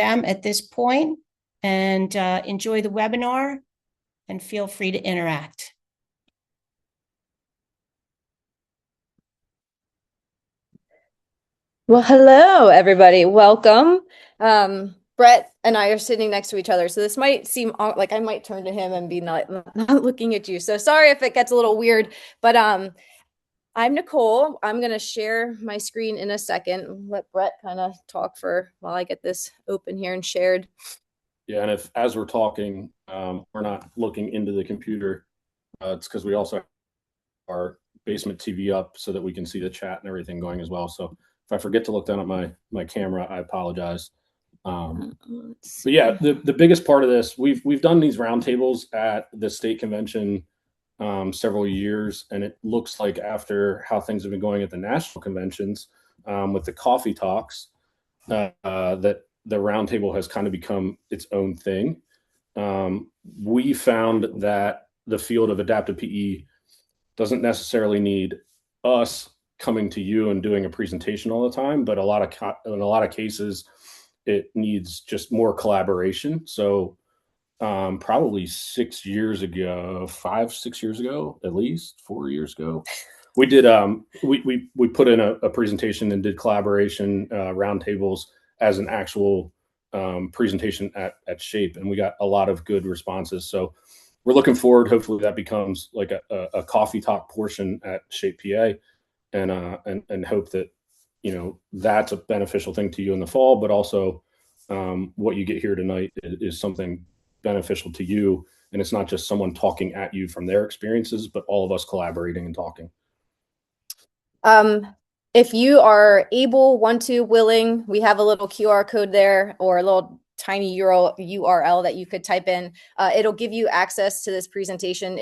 them at this point, and enjoy the webinar and feel free to interact. Well, hello, everybody. Welcome. Brett and I are sitting next to each other, so this might seem like I might turn to him and be not looking at you. So sorry if it gets a little weird, but I'm Nicole. I'm going to share my screen in a second. Let Brett kind of talk for while I get this open here and shared. Yeah, and if as we're talking, we're not looking into the computer, it's because we also have our basement TV up so that we can see the chat and everything going as well. So if I forget to look down at my camera, I apologize. But yeah, the biggest part of this, we've done these roundtables at the state convention several years, and it looks like after how things have been going at the national conventions with the coffee talks, that the roundtable has kind of become its own thing. We found that the field of adaptive PE doesn't necessarily need us coming to you and doing a presentation all the time, but in a lot of cases, it needs just more collaboration. So probably 6 years ago, 5-6 years ago, at least 4 years ago, we did we put in a presentation and did collaboration roundtables as an actual presentation at Shape, and we got a lot of good responses. So we're looking forward. Hopefully that becomes like a coffee talk portion at Shape PA, and hope that that's a beneficial thing to you in the fall, but also what you get here tonight is something beneficial to you, and it's not just someone talking at you from their experiences, but all of us collaborating and talking. If you are able, want to, willing, we have a little QR code there or a little tiny URL that you could type in. It'll give you access to this presentation.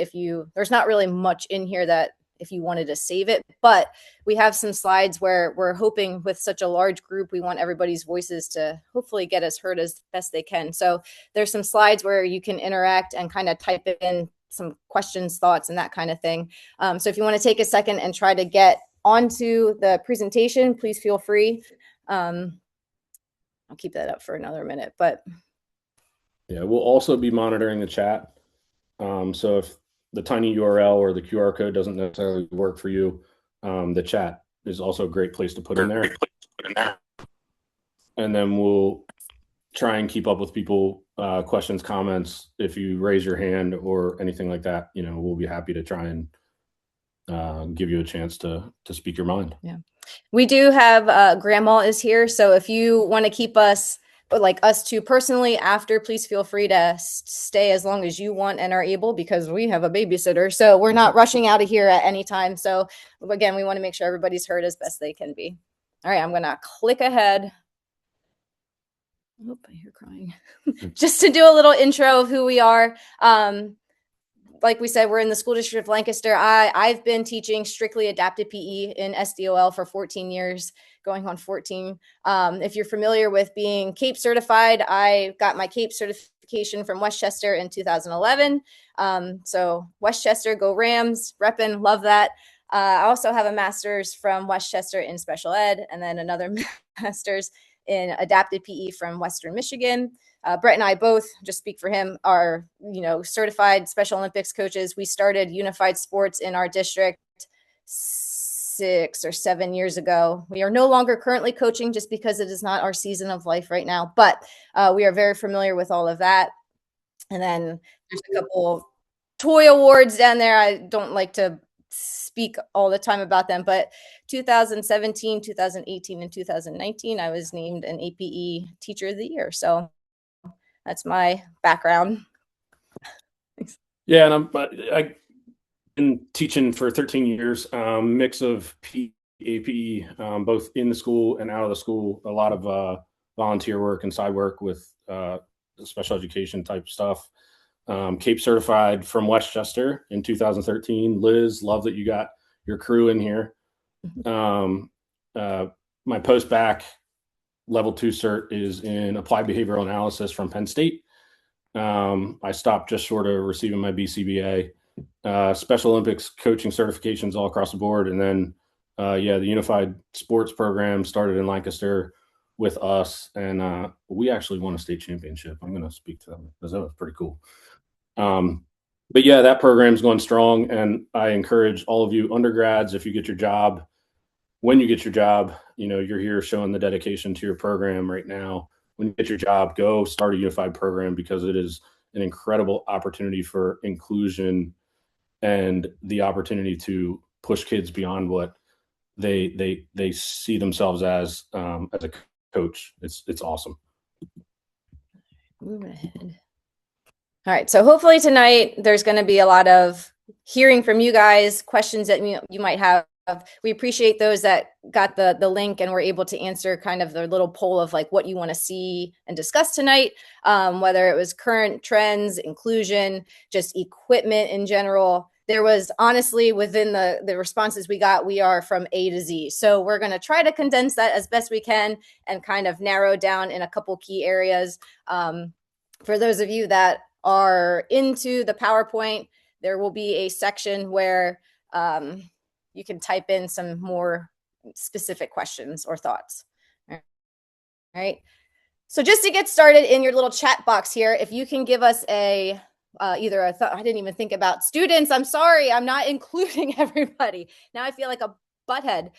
There's not really much in here that if you wanted to save it, but we have some slides where we're hoping with such a large group, we want everybody's voices to hopefully get us heard as best they can. So there's some slides where you can interact and kind of type in some questions, thoughts, and that kind of thing. So if you want to take a second and try to get onto the presentation, please feel free. I'll keep that up for another minute, but yeah, we'll also be monitoring the chat. So if the tiny URL or the QR code doesn't necessarily work for you, the chat is also a great place to put in there. And then we'll try and keep up with people, questions, comments. If you raise your hand or anything like that, we'll be happy to try and give you a chance to speak your mind. Yeah, we do have grandma is here, so if you want to keep us, like us two personally, after, please feel free to stay as long as you want and are able, because we have a babysitter, so we're not rushing out of here at any time. So again, we want to make sure everybody's heard as best they can be. All right, I'm gonna click ahead. Oh, I hear crying. Just to do a little intro of who we are. Like we said, we're in the school district of Lancaster. I've been teaching strictly adaptive PE in SDOL for 14 years, going on 14. If you're familiar with being CAPE certified, I got my CAPE certification from Westchester in 2011. So Westchester, go Rams, reppin', love that. I also have a master's from Westchester in special ed, and then another master's in adaptive PE from Western Michigan. Brett and I both, just speak for him, are certified Special Olympics coaches. We started unified sports in our district 6 or 7 years ago. We are no longer currently coaching just because it is not our season of life right now, but we are very familiar with all of that. And then there's a couple toy awards down there. I don't like to speak all the time about them, but 2017, 2018, and 2019, I was named an APE Teacher of the Year. So that's my background. Thanks. Yeah, and I've been teaching for 13 years, mix of APE, both in the school and out of the school, a lot of volunteer work and side work with special education type stuff. CAPE certified from Westchester in 2013. Liz, love that you got your crew in here. My post-bac level 2 cert is in applied behavioral analysis from Penn State. I stopped just short of receiving my BCBA. Special Olympics coaching certifications all across the board. And then, the unified sports program started in Lancaster with us, and we actually won a state championship. I'm going to speak to them because that was pretty cool. But yeah, that program's going strong, and I encourage all of you undergrads, if you get your job, when you get your job, you're here showing the dedication to your program right now. When you get your job, go start a unified program, because it is an incredible opportunity for inclusion and the opportunity to push kids beyond what they see themselves as a coach. It's awesome. Moving ahead. All right. So hopefully tonight there's going to be a lot of hearing from you guys, questions that you might have. We appreciate those that got the link and were able to answer kind of the little poll of like what you want to see and discuss tonight, whether it was current trends, inclusion, just equipment in general. There was honestly, within the responses we got, we are from A to Z. So we're going to try to condense that as best we can and kind of narrow down in a couple key areas. For those of you that are into the PowerPoint, there will be a section where you can type in some more specific questions or thoughts. All right. So just to get started in your little chat box here, if you can give us either a thought. I didn't even think about students. I'm sorry, I'm not including everybody. Now I feel like a butthead.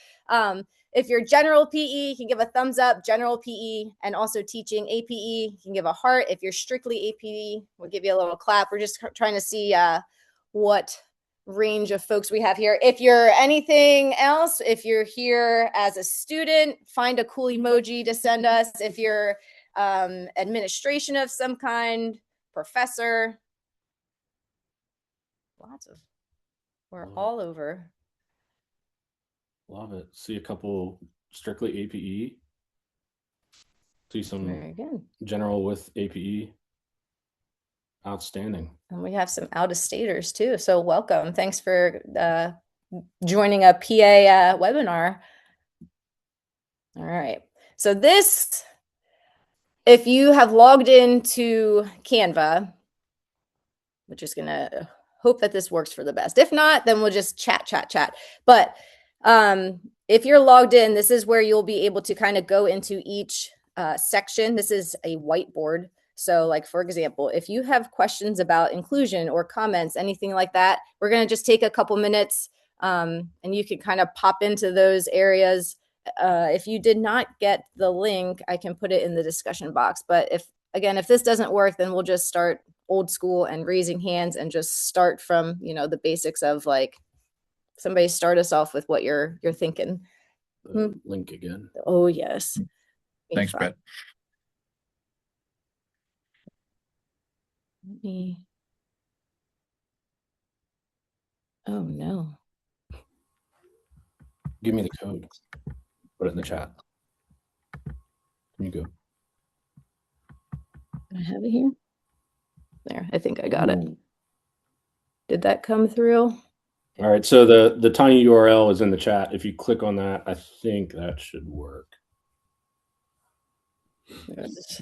If you're general PE, you can give a thumbs up, general PE, and also teaching APE, you can give a heart. If you're strictly APE, we'll give you a little clap. We're just trying to see what range of folks we have here. If you're anything else, if you're here as a student, find a cool emoji to send us. If you're administration of some kind, professor, we're all over. Love it. See a couple strictly APE. See some general with APE. Outstanding. And we have some out-of-staters too. So welcome. Thanks for joining a PA webinar. All right. So this, if you have logged into Canva, which is going to hope that this works for the best. If not, then we'll just chat. But if you're logged in, this is where you'll be able to kind of go into each section. This is a whiteboard. So like, for example, if you have questions about inclusion or comments, anything like that, we're going to just take a couple minutes and you can kind of pop into those areas. If you did not get the link, I can put it in the discussion box. But if this doesn't work, then we'll just start old school and raising hands and just start from, the basics of like, somebody start us off with what you're thinking. Link again. Oh, yes. Thanks, Brett. Oh, no. Give me the code. Put it in the chat. Can you go? I have it here. There, I think I got it. Did that come through? All right, so the tiny URL is in the chat. If you click on that, I think that should work. Yes.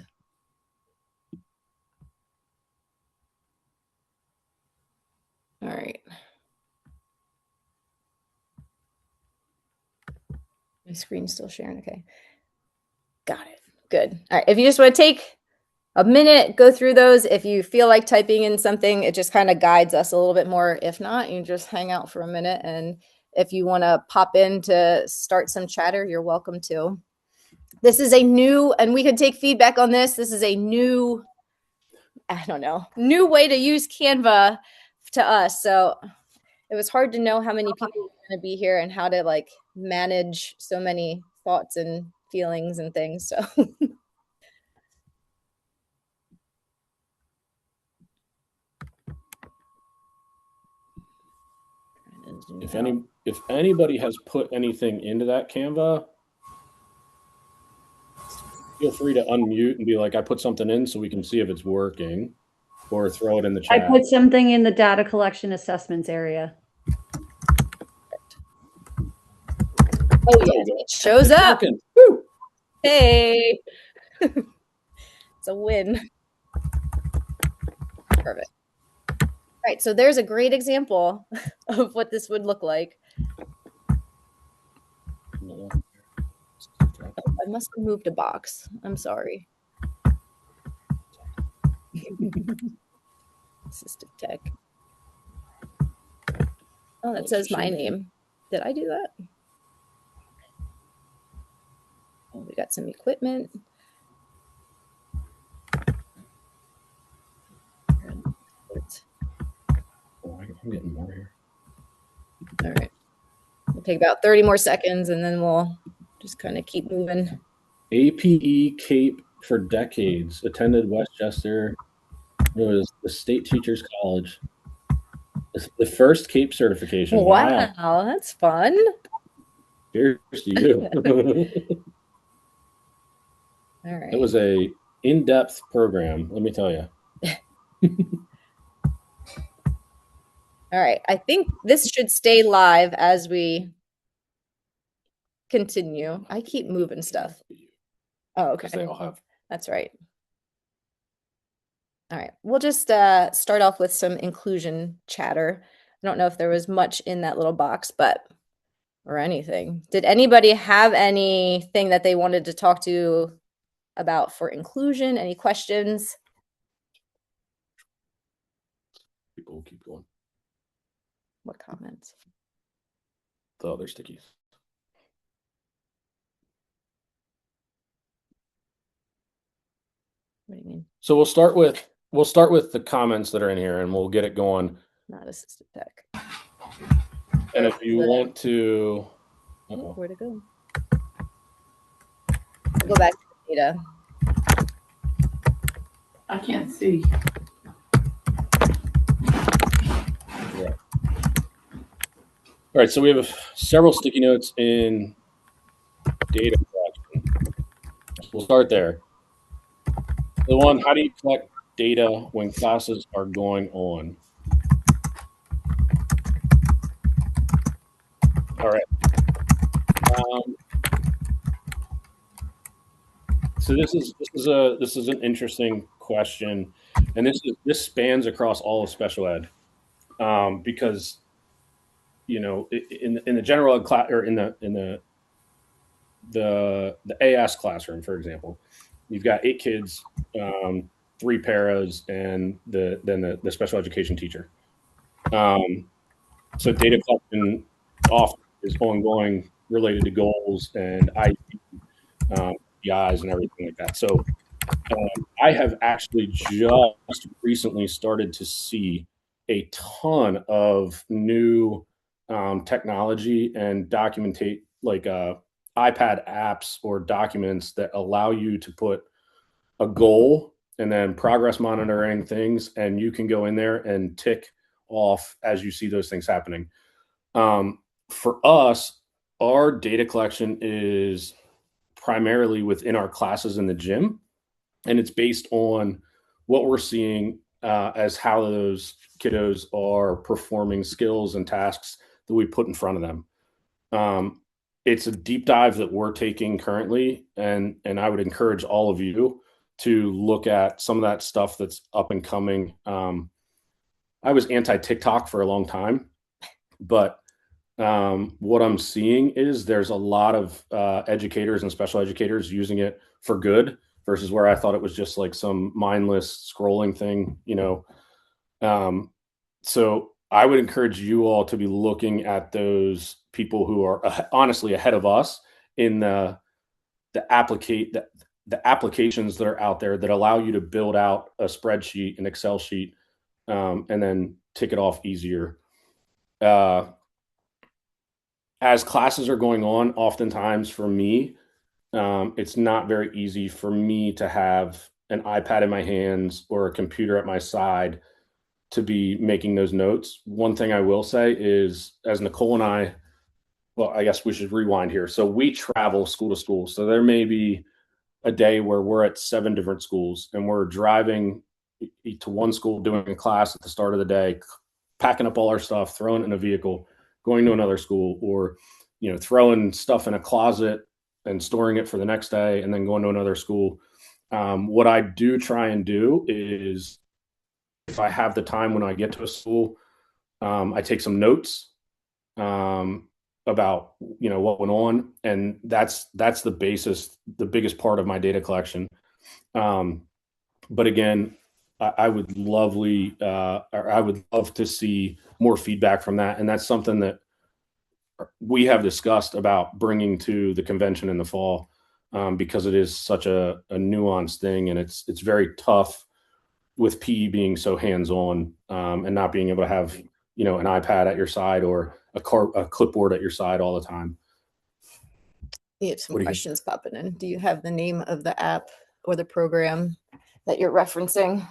All right. My screen's still sharing. Okay. Got it. Good. All right. If you just want to take a minute, go through those. If you feel like typing in something, it just kind of guides us a little bit more. If not, you just hang out for a minute. And if you want to pop in to start some chatter, you're welcome to. This is a new, and we could take feedback on this. This is a new way to use Canva to us. So it was hard to know how many people were going to be here and how to like manage so many thoughts and feelings and things. So if anybody has put anything into that Canva, feel free to unmute and be like, I put something in so we can see if it's working, or throw it in the chat. I put something in the data collection assessments area. Oh yeah, it shows up. Woo! Hey, it's a win. Perfect. All right, so there's a great example of what this would look like. Oh, must have moved a box. I'm sorry. Assistive tech. Oh, that says my name. Did I do that? Oh, we got some equipment. Oh, I'm getting more here. All right. We'll take about 30 more seconds and then we'll just kind of keep moving. APE Cape for decades. Attended Westchester. It was the State Teachers College. The first Cape certification. Wow, that's fun. Cheers to you. All right. It was a in-depth program, let me tell you. All right. I think this should stay live as we continue. I keep moving stuff. Oh, okay. Because they all have. That's right. All right. We'll just start off with some inclusion chatter. I don't know if there was much in that little box, or anything. Did anybody have anything that they wanted to talk to about for inclusion? Any questions? People will keep going. What comments? The other stickies. What do you mean? So we'll start with the comments that are in here and we'll get it going. Not assistive tech. And if you want to Where'd it go? I'll go back to the data. I can't see. Yeah. All right, so we have several sticky notes in data collection. We'll start there. The one, how do you collect data when classes are going on? All right. So this is an interesting question, and this spans across all of special ed, because in the general ed class or in the AS classroom, for example, you've got 8 kids, 3 paras, and then the special education teacher. So data collection often is ongoing, related to goals and IPs and everything like that. So I have actually just recently started to see a ton of new technology and documentate iPad apps or documents that allow you to put a goal and then progress monitoring things, and you can go in there and tick off as you see those things happening. For us, our data collection is primarily within our classes in the gym, and it's based on what we're seeing as how those kiddos are performing skills and tasks that we put in front of them. It's a deep dive that we're taking currently, and I would encourage all of you to look at some of that stuff that's up and coming. I was anti-TikTok for a long time, but what I'm seeing is there's a lot of educators and special educators using it for good versus where I thought it was just like some mindless scrolling thing, So I would encourage you all to be looking at those people who are honestly ahead of us in the applications that are out there that allow you to build out a spreadsheet, an Excel sheet, and then tick it off easier. As classes are going on, oftentimes for me, it's not very easy for me to have an iPad in my hands or a computer at my side to be making those notes. One thing I will say is, as Nicole and I guess we should rewind here. So we travel school to school. So there may be a day where we're at 7 different schools and we're driving to one school, doing a class at the start of the day, packing up all our stuff, throwing it in a vehicle, going to another school, or throwing stuff in a closet and storing it for the next day and then going to another school. What I do try and do is, if I have the time when I get to a school, I take some notes. about, what went on. And that's the biggest part of my data collection. But again, I would I would love to see more feedback from that. And that's something that we have discussed about bringing to the convention in the fall, because it is such a nuanced thing, and it's very tough with PE being so hands-on, and not being able to have an iPad at your side or a clipboard at your side all the time. You have some questions popping in. Do you have the name of the app or the program that you're referencing?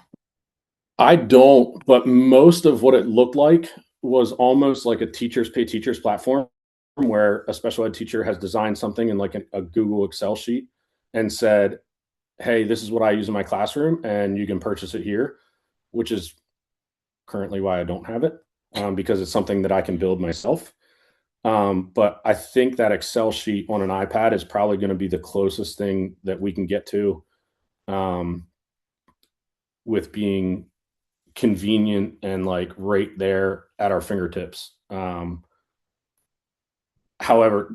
I don't, but most of what it looked like was almost like a teachers pay teachers platform, where a special ed teacher has designed something in like a Google Excel sheet and said, hey, this is what I use in my classroom and you can purchase it here, which is currently why I don't have it, because it's something that I can build myself. But I think that Excel sheet on an iPad is probably going to be the closest thing that we can get to, with being convenient and like right there at our fingertips. However,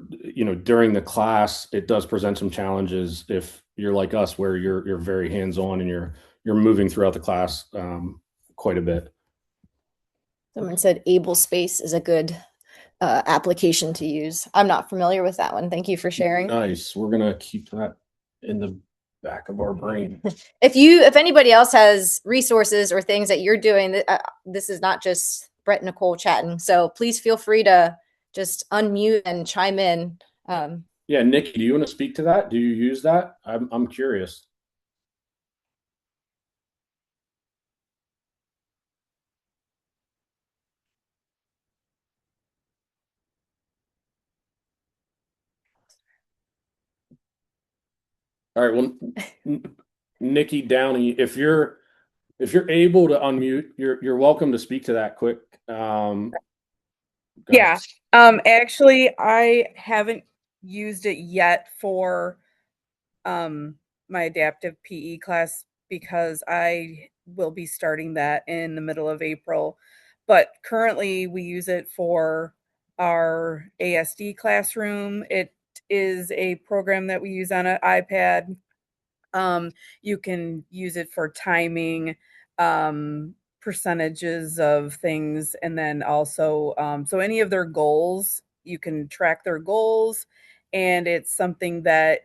during the class, it does present some challenges if you're like us, where you're very hands-on and you're moving throughout the class quite a bit. Someone said Able Space is a good application to use. I'm not familiar with that one. Thank you for sharing. Nice. We're gonna keep that in the back of our brain. If anybody else has resources or things that you're doing, this is not just Brett and Nicole chatting. So please feel free to just unmute and chime in. Yeah, Nikki, do you want to speak to that? Do you use that? I'm curious. All right. Well, Nikki Downey, if you're able to unmute, you're welcome to speak to that quick. Yeah. Actually, I haven't used it yet for my adaptive PE class because I will be starting that in the middle of April. But currently, we use it for our ASD classroom. It is a program that we use on an iPad. You can use it for timing, percentages of things, and then also, so any of their goals, you can track their goals, and it's something that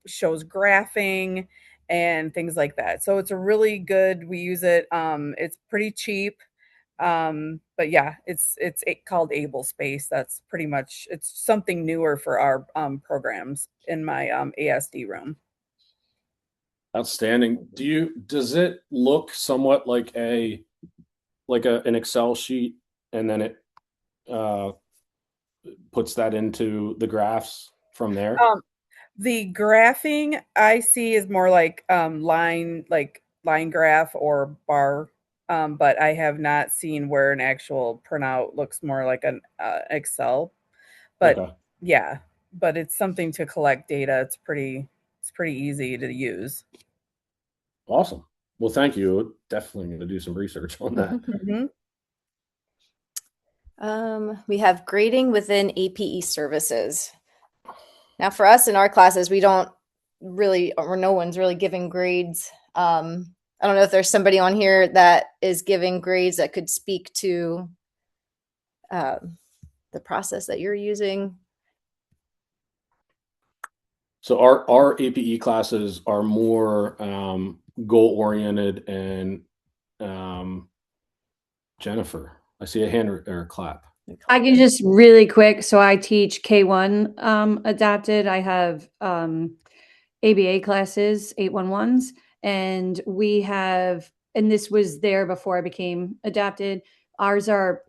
shows graphing and things like that. So it's a really good. We use it. It's pretty cheap. But yeah, it's called Able Space. That's pretty much, it's something newer for our programs in my ASD room. Outstanding. Does it look somewhat like an Excel sheet, and then it puts that into the graphs from there? The graphing I see is more like line graph or bar, but I have not seen where an actual printout looks more like an Excel. But Okay. yeah, but it's something to collect data. It's pretty easy to use. Awesome. Well, thank you. Definitely going to do some research on that. We have grading within APE services. Now, for us in our classes, we don't really, or no one's really giving grades. I don't know if there's somebody on here that is giving grades that could speak to the process that you're using. So our APE classes are more goal oriented, and Jennifer, I see a hand or a clap. I can just really quick. So I teach K1 adapted. I have ABA classes, 811s, and we have, and this was there before I became adapted. Ours are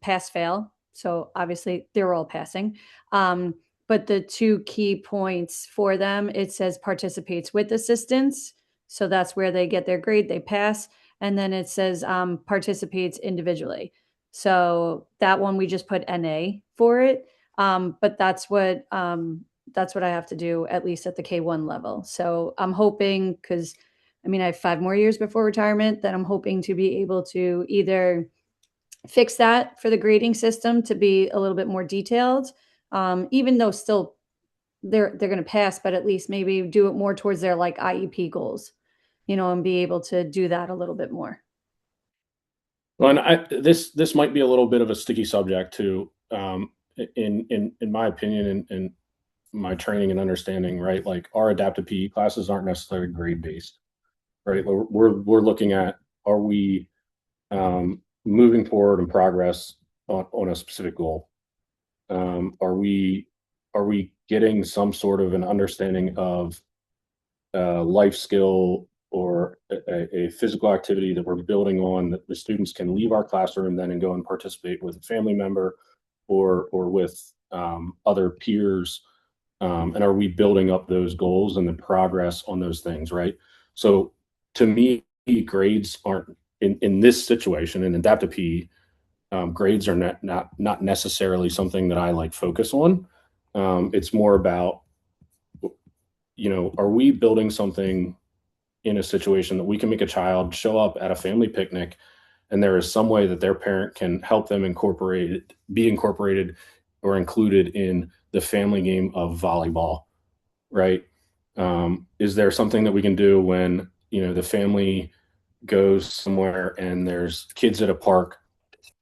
pass fail. So obviously they're all passing. But the two key points for them, it says participates with assistance. So that's where they get their grade, they pass. And then it says participates individually. So that one we just put NA for it. But that's what I have to do, at least at the K1 level. So I'm hoping, because I have 5 more years before retirement, that I'm hoping to be able to either fix that for the grading system to be a little bit more detailed, even though still they're going to pass, but at least maybe do it more towards their like IEP goals, and be able to do that a little bit more. Well, and this might be a little bit of a sticky subject too, in my opinion and my training and understanding, right? Like our adaptive PE classes aren't necessarily grade based, right? We're looking at, are we moving forward in progress on a specific goal? Are we getting some sort of an understanding of life skill or a physical activity that we're building on that the students can leave our classroom then and go and participate with a family member or with other peers? And are we building up those goals and the progress on those things, right? So to me, grades aren't in this situation in adaptive PE. Grades are not necessarily something that I like focus on. It's more about, are we building something in a situation that we can make a child show up at a family picnic and there is some way that their parent can help them be incorporated or included in the family game of volleyball, right? Is there something that we can do when, the family goes somewhere and there's kids at a park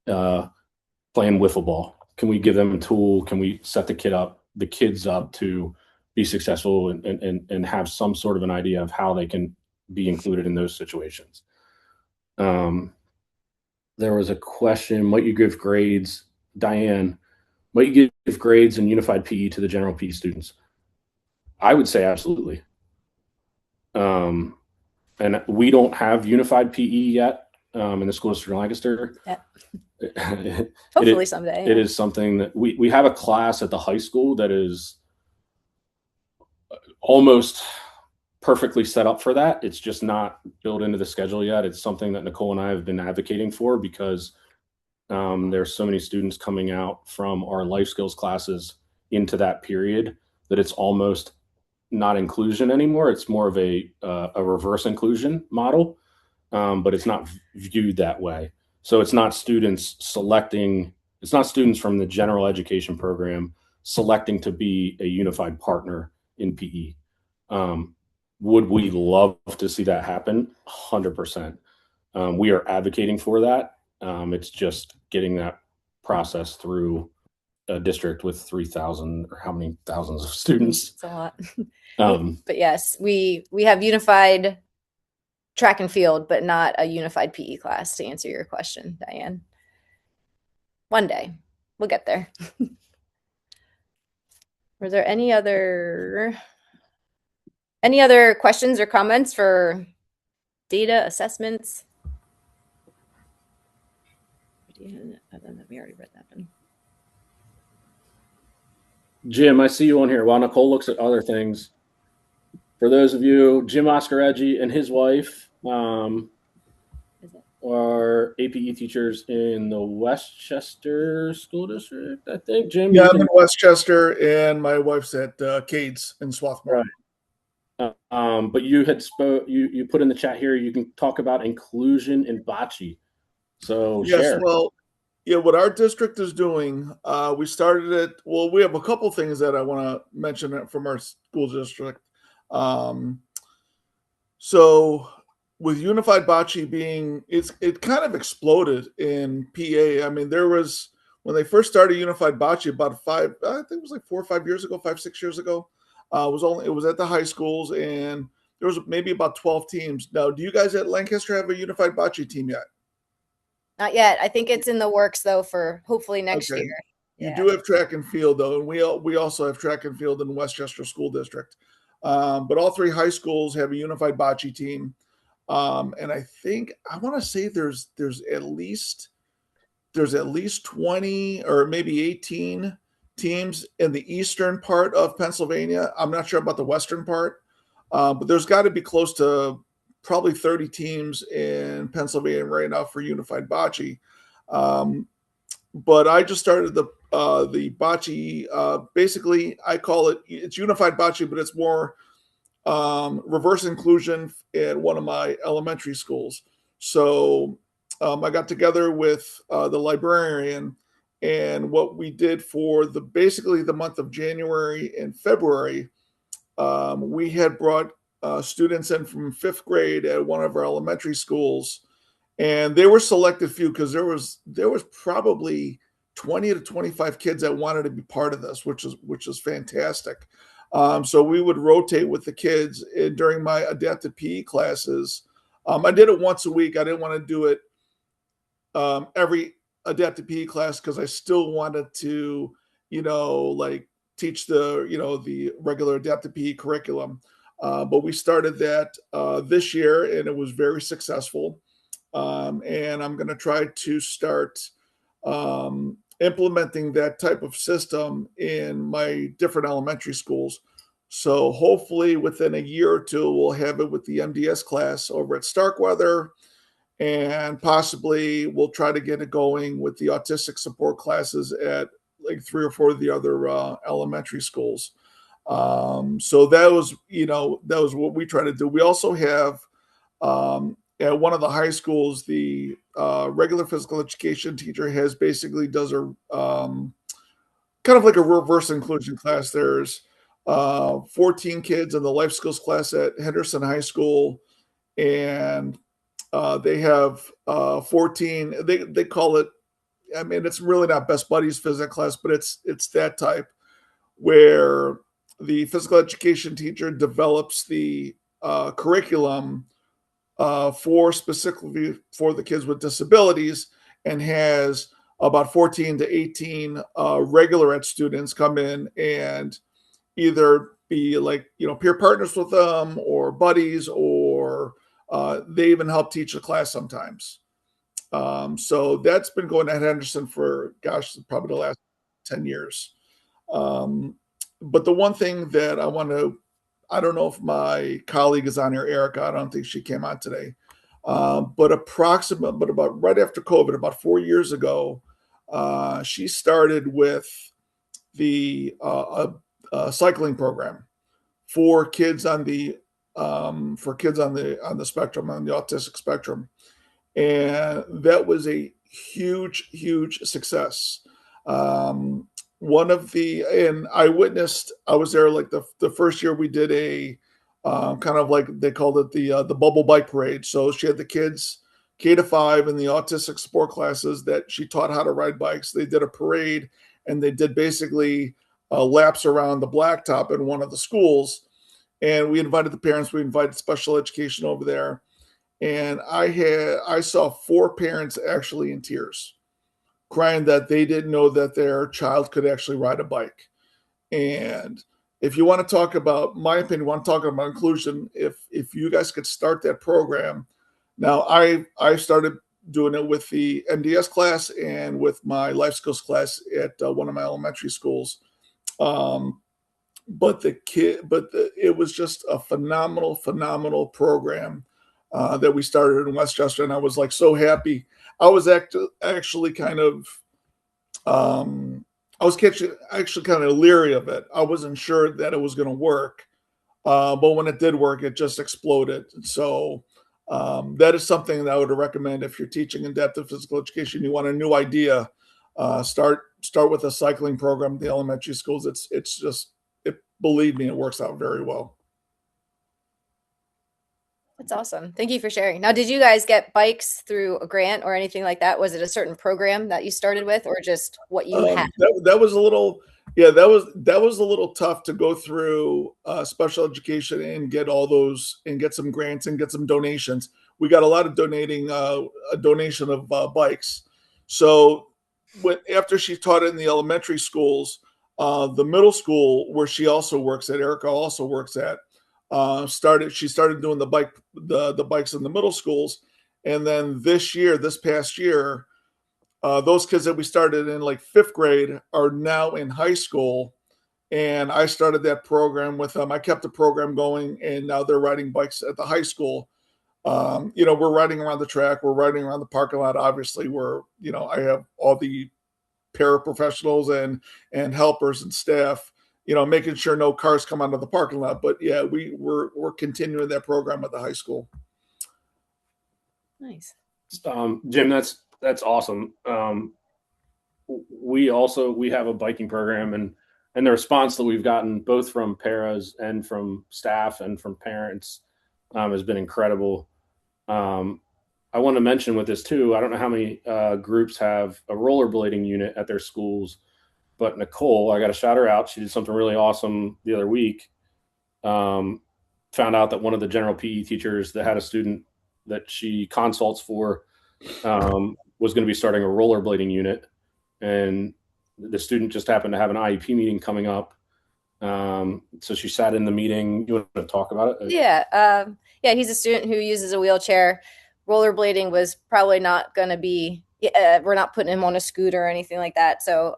playing wiffle ball? Can we give them a tool? Can we set the kids up to be successful and have some sort of an idea of how they can be included in those situations? There was a question, might you give grades, Diane, might you give grades in unified PE to the general PE students? I would say absolutely. And we don't have unified PE yet in the school district of Lancaster. Yeah. Hopefully someday. It is something that we have a class at the high school that is almost perfectly set up for that. It's just not built into the schedule yet. It's something that Nicole and I have been advocating for because there's so many students coming out from our life skills classes into that period that it's almost not inclusion anymore. It's more of a reverse inclusion model, but it's not viewed that way. So it's not students from the general education program selecting to be a unified partner in PE. Would we love to see that happen? 100%. We are advocating for that. It's just getting that process through a district with 3,000 or how many thousands of students. It's a lot. But yes, we have unified track and field, but not a unified PE class, to answer your question, Diane. One day we'll get there. Were there any other questions or comments for data assessments? We already read that one. Jim, I see you on here. While Nicole looks at other things, for those of you, Jim Oscareggi and his wife are APE teachers in the Westchester School District, I think. Jim? Yeah, I'm in Westchester, and my wife's at Cades in Swarthmore. Right. But you put in the chat here, you can talk about inclusion in bocce. So yes, share. Well, yeah, what our district is doing, we started it. Well, we have a couple things that I want to mention from our school district. So with unified bocce it kind of exploded in PA. I mean, when they first started unified bocce about 4 or 5 years ago, 5-6 years ago. It was at the high schools, and there was maybe about 12 teams. Now, do you guys at Lancaster have a unified bocce team yet? Not yet. I think it's in the works though for hopefully next year. You do have track and field though, and we also have track and field in Westchester School District. But all 3 high schools have a unified bocce team, and I want to say there's at least 20 or maybe 18 teams in the eastern part of Pennsylvania. I'm not sure about the western part, but there's got to be close to probably 30 teams in Pennsylvania right now for unified bocce. But I just started the bocce. Basically, I call it's unified bocce, but it's more reverse inclusion at one of my elementary schools. So I got together with the librarian, and what we did for basically the month of January and February, we had brought students in from fifth grade at one of our elementary schools, and they were selected few because there was probably 20 to 25 kids that wanted to be part of this, which is fantastic. So we would rotate with the kids during my adapted PE classes. I did it once a week. I didn't want to do it every adapted PE class because I still wanted to, like teach the regular adapted PE curriculum. But we started that this year, and it was very successful. And I'm going to try to start implementing that type of system in my different elementary schools. So hopefully within a year or two, we'll have it with the MDS class over at Starkweather, and possibly we'll try to get it going with the autistic support classes at like 3 or 4 of the other elementary schools. So that was what we try to do. We also have at one of the high schools, the regular physical education teacher does a kind of like a reverse inclusion class. There's 14 kids in the life skills class at Henderson High School, and they have 14. They call it. I mean, it's really not best buddies physics class, but it's that type where the physical education teacher develops the curriculum specifically for the kids with disabilities, and has about 14 to 18 regular ed students come in and either be like peer partners with them or buddies, or they even help teach a class sometimes. So that's been going at Henderson for probably the last 10 years. But the one thing that I don't know if my colleague is on here, Erica. I don't think she came on today. But about right after COVID, about 4 years ago, she started with the cycling program for kids on the spectrum, on the autistic spectrum, and that was a huge success. And I was there like the first year we did a kind of like they called it the bubble bike parade. So she had the kids K-5 in the autistic sport classes that she taught how to ride bikes. They did a parade, and they did basically laps around the blacktop in one of the schools. And we invited the parents. We invited special education over there, and I saw 4 parents actually in tears, crying that they didn't know that their child could actually ride a bike. And if you want to talk about, my opinion, want to talk about inclusion, if you guys could start that program. Now I started doing it with the MDS class and with my life skills class at one of my elementary schools. But it was just a phenomenal program that we started in Westchester, and I was like so happy. I was actually kind of actually kind of leery of it. I wasn't sure that it was going to work, but when it did work, it just exploded. So that is something that I would recommend if you're teaching adaptive physical education. You want a new idea, start with a cycling program at the elementary schools. Believe me, it works out very well. That's awesome. Thank you for sharing. Now, did you guys get bikes through a grant or anything like that? Was it a certain program that you started with, or just what you had? That was a little, yeah, that was a little tough to go through special education and get all those, and get some grants and get some donations. We got a lot of a donation of bikes. So after she taught it in the elementary schools, the middle school where she also works at, Erica also works at, she started doing the bikes in the middle schools. And then this past year, those kids that we started in like fifth grade are now in high school, and I started that program with them. I kept the program going, and now they're riding bikes at the high school. We're riding around the track, we're riding around the parking lot. Obviously, I have all the paraprofessionals and helpers and staff, making sure no cars come out of the parking lot. But yeah, we're continuing that program at the high school. Nice. Jim, that's awesome. We have a biking program, and the response that we've gotten both from paras and from staff and from parents has been incredible. I want to mention with this too. I don't know how many groups have a rollerblading unit at their schools, but Nicole, I got to shout her out. She did something really awesome the other week. Found out that one of the general PE teachers that had a student that she consults for was going to be starting a rollerblading unit, and the student just happened to have an IEP meeting coming up. So she sat in the meeting. You want to talk about it? Yeah. Yeah, he's a student who uses a wheelchair. Rollerblading was probably not going to be, we're not putting him on a scooter or anything like that. So,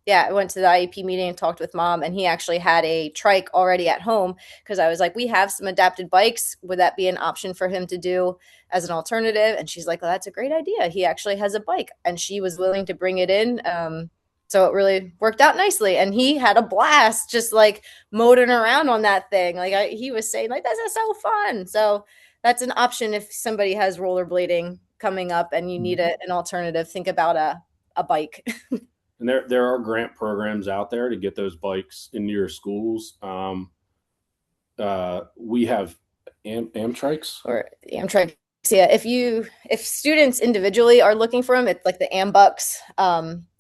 yeah, I went to the IEP meeting and talked with mom, and he actually had a trike already at home because I was like, we have some adapted bikes. Would that be an option for him to do as an alternative? And she's like, well, that's a great idea. He actually has a bike, and she was willing to bring it in. So it really worked out nicely. And he had a blast just like motoring around on that thing. Like he was saying, like, this is so fun. So that's an option if somebody has rollerblading coming up and you need an alternative. Think about a bike. And there are grant programs out there to get those bikes into your schools. We have Amtrikes or Amtrak. Yeah, if students individually are looking for them, it's like the Ambucks.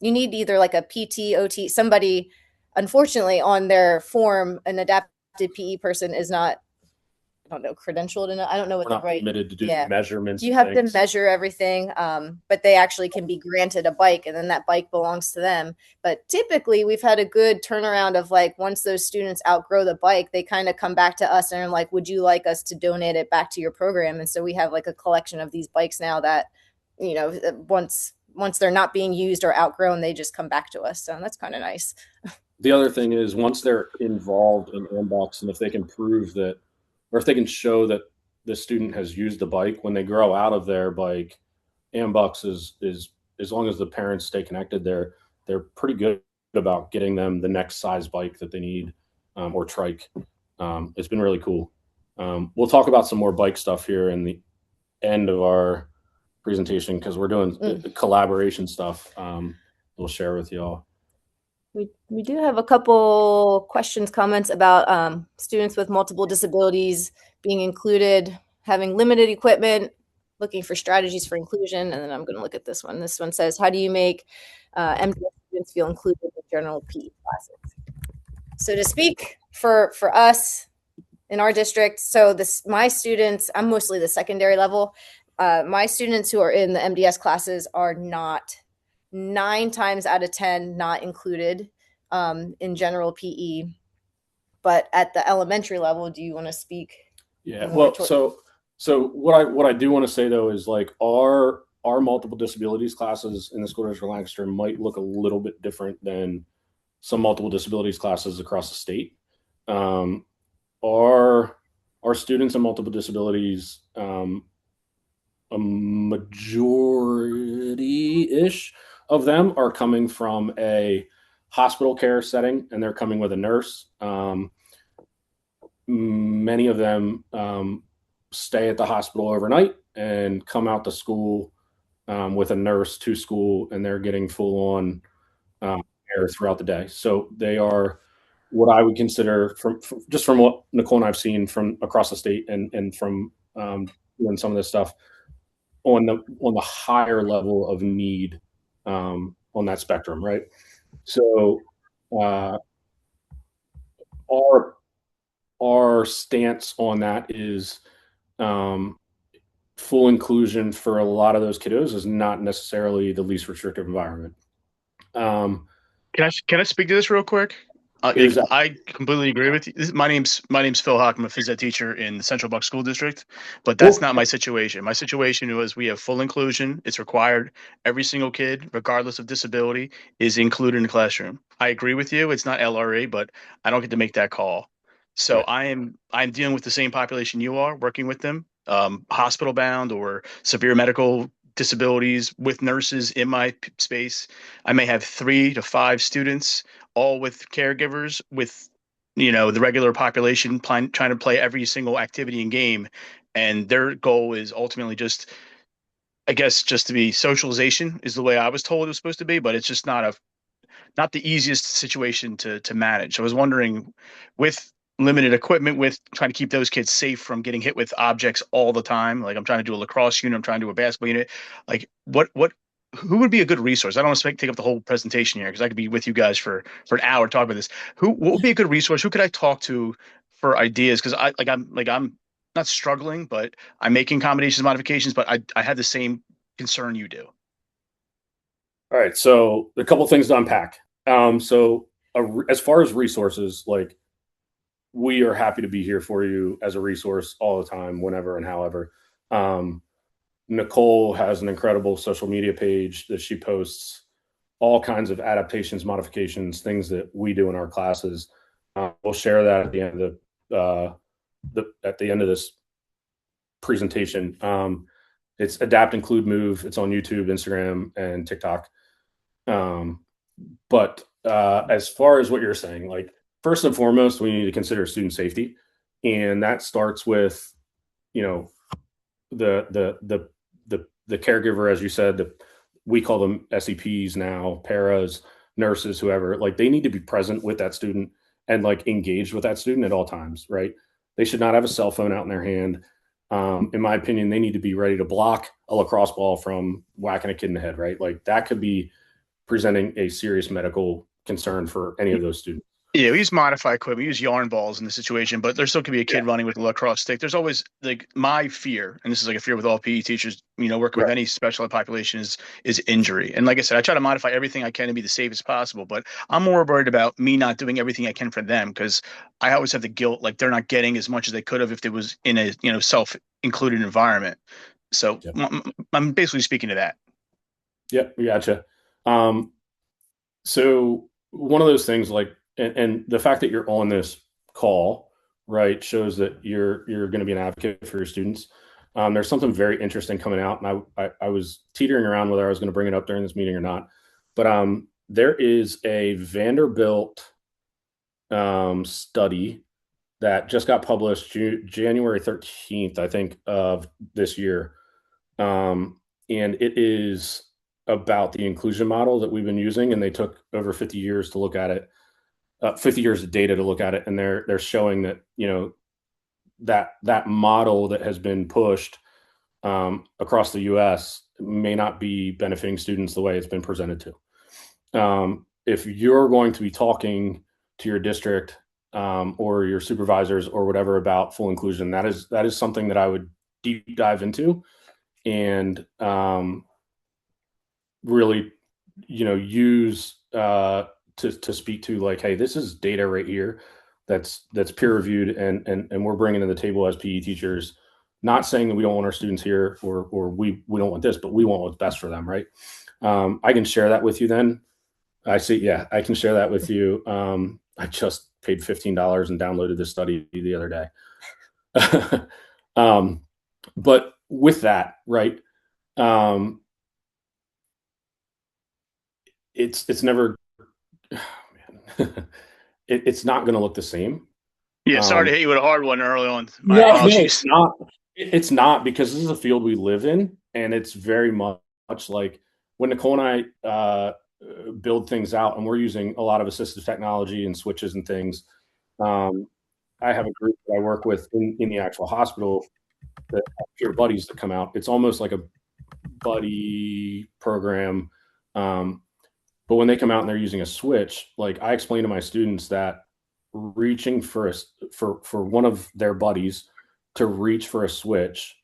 You need either like a PT, OT, somebody. Unfortunately, on their form, an adapted PE person is not, I don't know, credentialed enough. I don't know what We're the not right. permitted to do Yeah. measurements. You have to measure everything, but they actually can be granted a bike, and then that bike belongs to them. But typically, we've had a good turnaround of like once those students outgrow the bike, they kind of come back to us and are like, "Would you like us to donate it back to your program?" And so we have like a collection of these bikes now that, you know, once they're not being used or outgrown, they just come back to us. So that's kind of nice. The other thing is once they're involved in Ambox, and if they can prove that, or if they can show that the student has used the bike when they grow out of their bike, Ambox is as long as the parents stay connected, they're pretty good about getting them the next size bike that they need, or trike. It's been really cool. We'll talk about some more bike stuff here in the end of our presentation because we're doing collaboration stuff. We'll share with y'all. We do have a couple questions, comments about students with multiple disabilities being included, having limited equipment, looking for strategies for inclusion. And then I'm going to look at this one. This one says, how do you make MDS students feel included in general PE classes? So to speak for us in our district, so my students, I'm mostly the secondary level. My students who are in the MDS classes are not 9 times out of 10 not included in general PE. But at the elementary level, do you want to speak? Yeah, well, so what I do want to say though is like our multiple disabilities classes in the school district of Lancaster might look a little bit different than some multiple disabilities classes across the state. Our students in multiple disabilities, a majority-ish of them are coming from a hospital care setting, and they're coming with a nurse. Many of them stay at the hospital overnight and come out to school with a nurse to school, and they're getting full-on care throughout the day. So they are what I would consider, from what Nicole and I've seen from across the state and from doing some of this stuff, on the higher level of need on that spectrum, right? So our stance on that is full inclusion for a lot of those kiddos is not necessarily the least restrictive environment. Can I speak to this real quick? I completely agree with you. My name's Phil Hawk. I'm a phys ed teacher in the Central Bucks School District, but that's not my situation. My situation was we have full inclusion. It's required. Every single kid, regardless of disability, is included in the classroom. I agree with you. It's not LRE, but I don't get to make that call. So I'm dealing with the same population you are, working with them, hospital bound or severe medical disabilities with nurses in my space. I may have 3 to 5 students, all with caregivers, with the regular population trying to play every single activity and game, and their goal is ultimately just I guess just to be socialization is the way I was told it was supposed to be, but it's just not the easiest situation to manage. So I was wondering, with limited equipment, with trying to keep those kids safe from getting hit with objects all the time, like I'm trying to do a lacrosse unit, I'm trying to do a basketball unit, like who would be a good resource? I don't want to take up the whole presentation here because I could be with you guys for an hour talking about this. What would be a good resource? Who could I talk to for ideas? Because I'm not struggling, but I'm making accommodations, modifications, but I have the same concern you do. All right, so a couple things to unpack. As far as resources, like we are happy to be here for you as a resource all the time, whenever and however. Nicole has an incredible social media page that she posts all kinds of adaptations, modifications, things that we do in our classes. We'll share that at the end of this presentation. It's Adapt, Include, Move. It's on YouTube, Instagram, and TikTok. But as far as what you're saying, like first and foremost, we need to consider student safety, and that starts with, the caregiver, as you said. We call them SEPs now, paras, nurses, whoever. Like they need to be present with that student and like engaged with that student at all times, right? They should not have a cell phone out in their hand. In my opinion, they need to be ready to block a lacrosse ball from whacking a kid in the head, right? Like that could be presenting a serious medical concern for any of those students. Yeah, we use modified equipment. We use yarn balls in the situation, but there still could be a kid running with a lacrosse stick. There's always like my fear, and this is like a fear with all PE teachers, working with any special ed population is injury. And like I said, I try to modify everything I can to be the safest possible, but I'm more worried about me not doing everything I can for them because I always have the guilt, like they're not getting as much as they could have if it was in a self-included environment. So I'm basically speaking to that. Yep, we gotcha. So one of those things like, and the fact that you're on this call, right, shows that you're going to be an advocate for your students. There's something very interesting coming out, and I was teetering around whether I was going to bring it up during this meeting or not. But there is a Vanderbilt study that just got published January 13th, I think, of this year, and it is about the inclusion model that we've been using, and they took over 50 years to look at it. 50 years of data to look at it, and they're showing that that model that has been pushed across the U.S. may not be benefiting students the way it's been presented to. If you're going to be talking to your district or your supervisors or whatever about full inclusion, that is something that I would deep dive into and really use to speak to, like, hey, this is data right here that's peer reviewed and we're bringing to the table as PE teachers, not saying that we don't want our students here or we don't want this, but we want what's best for them, right? I can share that with you then. I can share that with you. I just paid $15 and downloaded this study the other day. But with that, right, it's never it's not going to look the same. Yeah, sorry to hit you with a hard one early on. Apologies. No, it's not, because this is a field we live in, and it's very much like when Nicole and I build things out, and we're using a lot of assistive technology and switches and things. I have a group that I work with in the actual hospital that have peer buddies that come out. It's almost like a buddy program. But when they come out and they're using a switch, like I explain to my students that reaching for one of their buddies to reach for a switch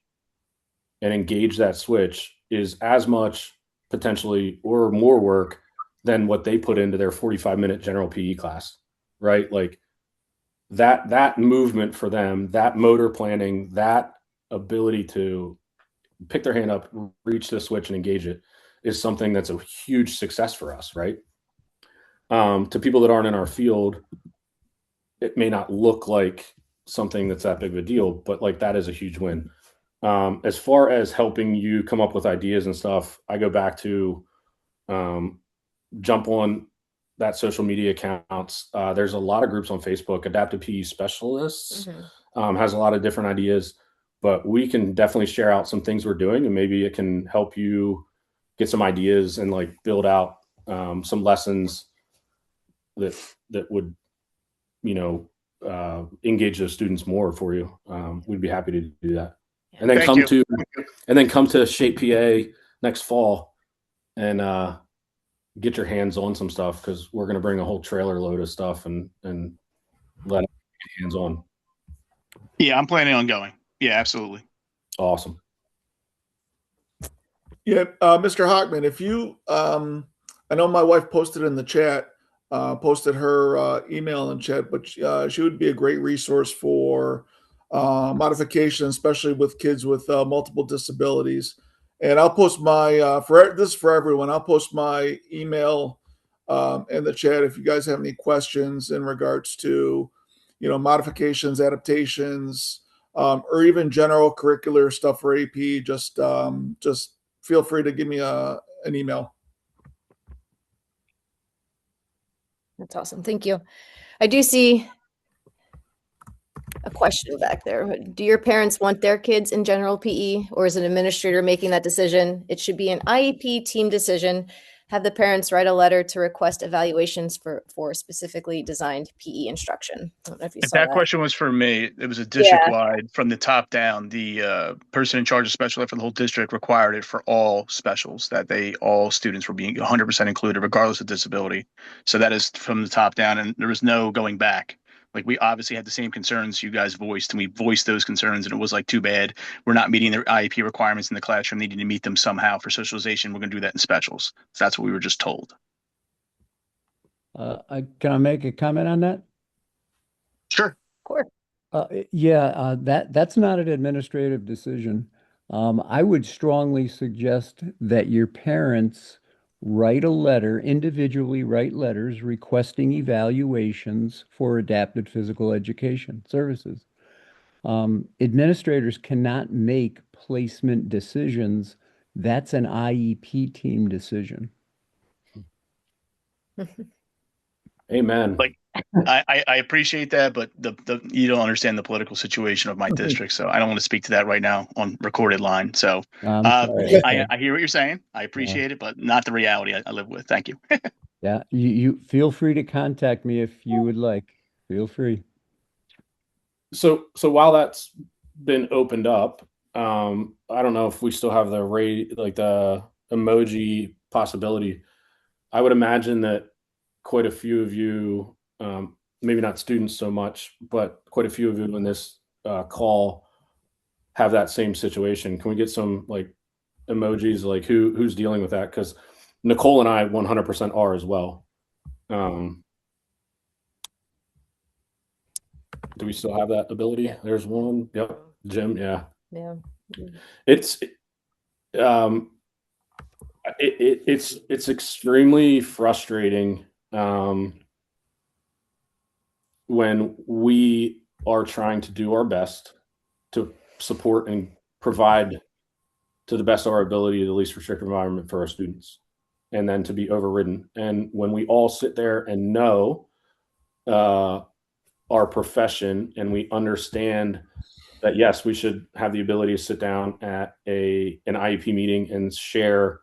and engage that switch is as much potentially or more work than what they put into their 45-minute general PE class, right? Like that movement for them, that motor planning, that ability to pick their hand up, reach the switch and engage it is something that's a huge success for us, right? To people that aren't in our field, it may not look like something that's that big of a deal, but like that is a huge win. As far as helping you come up with ideas and stuff, I go back to jump on that social media accounts. There's a lot of groups on Facebook. Adaptive PE Specialists has a lot of different ideas, but we can definitely share out some things we're doing, and maybe it can help you get some ideas and like build out some lessons that would, engage those students more for you. We'd be happy to do that. And then come to Shape PA next fall and get your hands on some stuff, because we're going to bring a whole trailer load of stuff and let it get hands on. Yeah, I'm planning on going. Yeah, absolutely. Awesome. Yeah, Mr. Hockman, if you, I know my wife posted in the chat, posted her email in chat, but she would be a great resource for modification, especially with kids with multiple disabilities. And I'll post my this is for everyone. I'll post my email in the chat if you guys have any questions in regards to, modifications, adaptations, or even general curricular stuff for AP. Just feel free to give me an email. That's awesome. Thank you. I do see a question back there. Do your parents want their kids in general PE, or is an administrator making that decision? It should be an IEP team decision. Have the parents write a letter to request evaluations for specifically designed PE instruction. I don't know if you saw That question was for me. It was a district-wide from the top down. The person in charge of special ed for the whole district required it for all specials, that all students were being 100% included, regardless of disability. So that is from the top down, and there was no going back. Like, we obviously had the same concerns you guys voiced, and we voiced those concerns, and it was like, too bad we're not meeting their IEP requirements in the classroom, needing to meet them somehow for socialization. We're going to do that in specials. So that's what we were just told. Can I make a comment on that? Sure. Of course. That's not an administrative decision. I would strongly suggest that your parents individually write letters requesting evaluations for adapted physical education services. Administrators cannot make placement decisions. That's an IEP team decision. Amen. Like, I appreciate that, but the you don't understand the political situation of my district, so I don't want to speak to that right now on recorded line. So sorry. I hear what you're saying. I appreciate it, but not the reality I live with. Thank you. Yeah, you feel free to contact me if you would like. Feel free. So while that's been opened up, I don't know if we still have the emoji possibility. I would imagine that quite a few of you, maybe not students so much, but quite a few of you in this call have that same situation. Can we get some like emojis, like who's dealing with that? Because Nicole and I 100% are as well. Do we still have that ability? Yeah. There's one. Yep. Jim. Yeah. Yeah. It's extremely frustrating when we are trying to do our best to support and provide to the best of our ability the least restrictive environment for our students, and then to be overridden. And when we all sit there and know our profession, and we understand that, yes, we should have the ability to sit down at an IEP meeting and share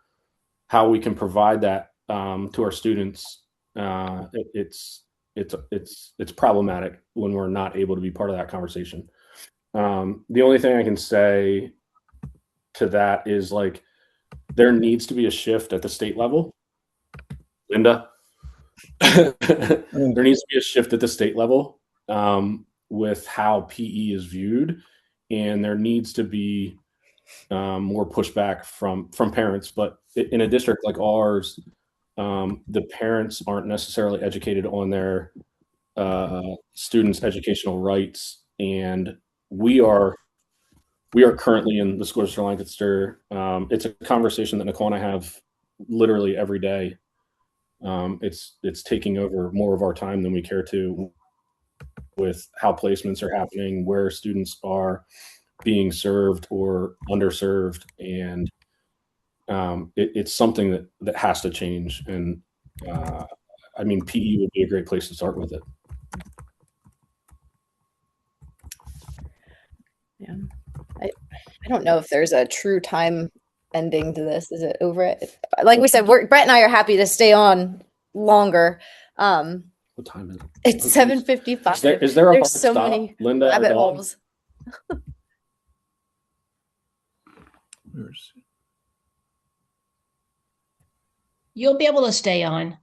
how we can provide that to our students, it's problematic when we're not able to be part of that conversation. The only thing I can say to that is, like, there needs to be a shift at the state level. Linda, there needs to be a shift at the state level with how PE is viewed, and there needs to be more pushback from parents. But in a district like ours, the parents aren't necessarily educated on their students' educational rights, and we are currently in the school district of Lancaster. It's a conversation that Nicole and I have literally every day. It's taking over more of our time than we care to, with how placements are happening, where students are being served or underserved, and it's something that has to change. And I mean, PE would be a great place to start with it. Yeah. I don't know if there's a true time ending to this. Is it over it? Like we said, Brett and I are happy to stay on longer. What time is it? It's 7:55. Is there a There's hard so stop, many Linda, or rabbit Dawn? holes. You'll be able to stay on.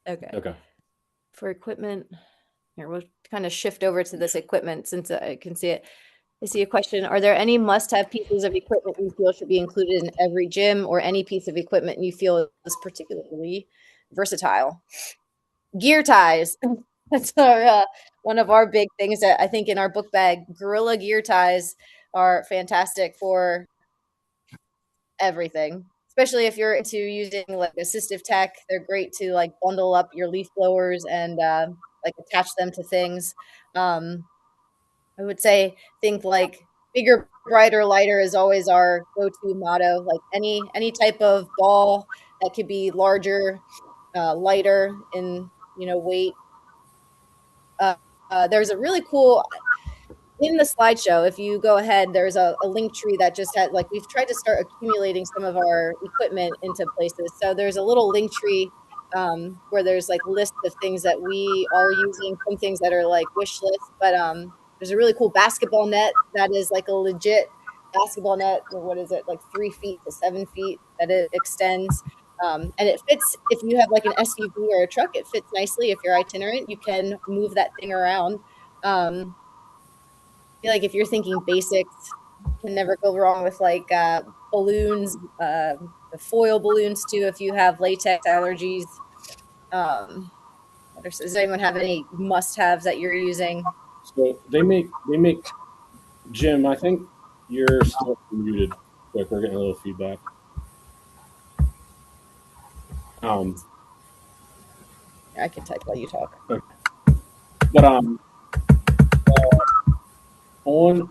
Okay. For equipment, here we'll kind of shift over to this equipment since I can see it. I see a question. Are there any must-have pieces of equipment you feel should be included in every gym, or any piece of equipment you feel is particularly versatile? Gear ties. That's our one of our big things that I think in our book bag. Gorilla gear ties are fantastic for everything, especially if you're into using like assistive tech. They're great to like bundle up your leaf blowers and like attach them to things. I would say think like bigger, brighter, lighter is always our go-to motto. Like any type of ball that could be larger, lighter in weight. There's a really cool in the slideshow. If you go ahead, there's a link tree that just had like we've tried to start accumulating some of our equipment into places. So there's a little link tree where there's like lists of things that we are using, some things that are like wish lists, but there's a really cool basketball net that is like a legit basketball net. What is it, like 3 feet to 7 feet that it extends? And it fits if you have like an SUV or a truck. It fits nicely. If you're itinerant, you can move that thing around. I feel like if you're thinking basics, you can never go wrong with like balloons, the foil balloons too. If you have latex allergies, does anyone have any must-haves that you're using? So they make Jim. I think you're still muted. Quick, we're getting a little feedback. I can type while you talk. Okay. But on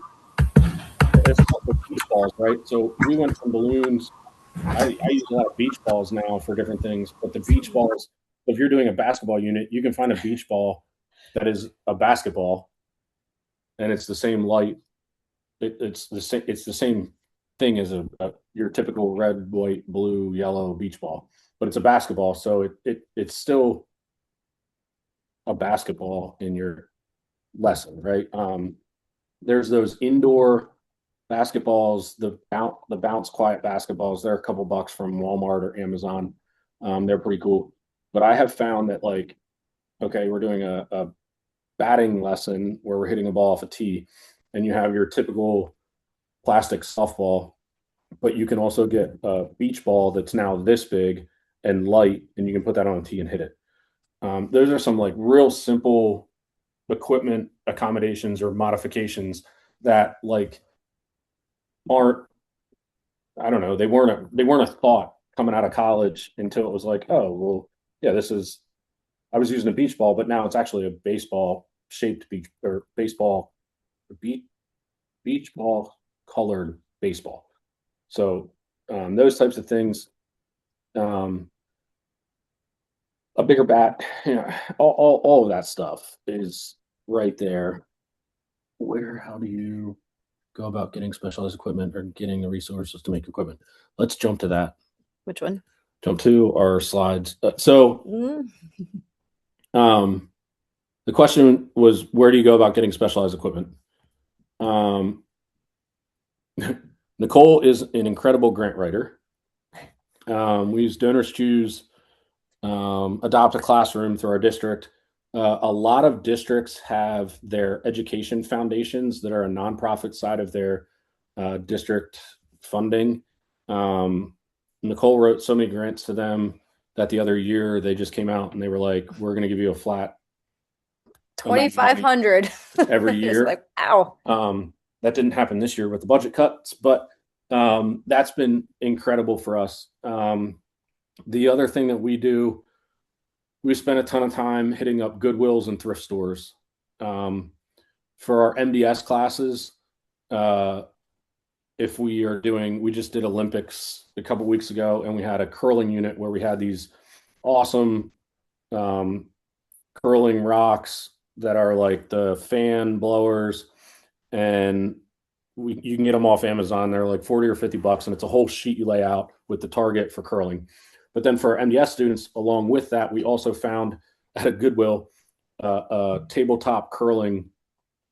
it's beach balls, right? So we went from balloons. I use a lot of beach balls now for different things, but the beach balls, if you're doing a basketball unit, you can find a beach ball that is a basketball, and it's the same light. It's the same thing as your typical red, white, blue, yellow beach ball, but it's a basketball, so it's still a basketball in your lesson, right? There's those indoor basketballs, the bounce quiet basketballs. They're a couple bucks from Walmart or Amazon. They're pretty cool. But I have found that like, okay, we're doing a batting lesson where we're hitting a ball off a tee, and you have your typical plastic softball, but you can also get a beach ball that's now this big and light, and you can put that on a tee and hit it. Those are some like real simple equipment accommodations or modifications that like aren't, I don't know, they weren't a thought coming out of college until it was like, oh well, yeah, I was using a beach ball, but now it's actually a baseball shaped beach or beach ball colored baseball. So those types of things, a bigger bat, all of that stuff is right there. How do you go about getting specialized equipment or getting the resources to make equipment? Let's jump to that. Which one? Jump to our slides. The question was, where do you go about getting specialized equipment? Nicole is an incredible grant writer. We use Donors Choose, Adopt a Classroom through our district. A lot of districts have their education foundations that are a nonprofit side of their district funding. Nicole wrote so many grants to them that the other year they just came out and they were like, we're going to give you a flat $2,500 every year. Like, wow. That didn't happen this year with the budget cuts, but that's been incredible for us. The other thing that we do, we spend a ton of time hitting up Goodwills and thrift stores. For our MDS classes, if we just did Olympics a couple weeks ago, and we had a curling unit where we had these awesome curling rocks that are like the fan blowers, and you can get them off Amazon. They're like 40 or $50, and it's a whole sheet you lay out with the target for curling. But then for MDS students, along with that, we also found at a Goodwill a tabletop curling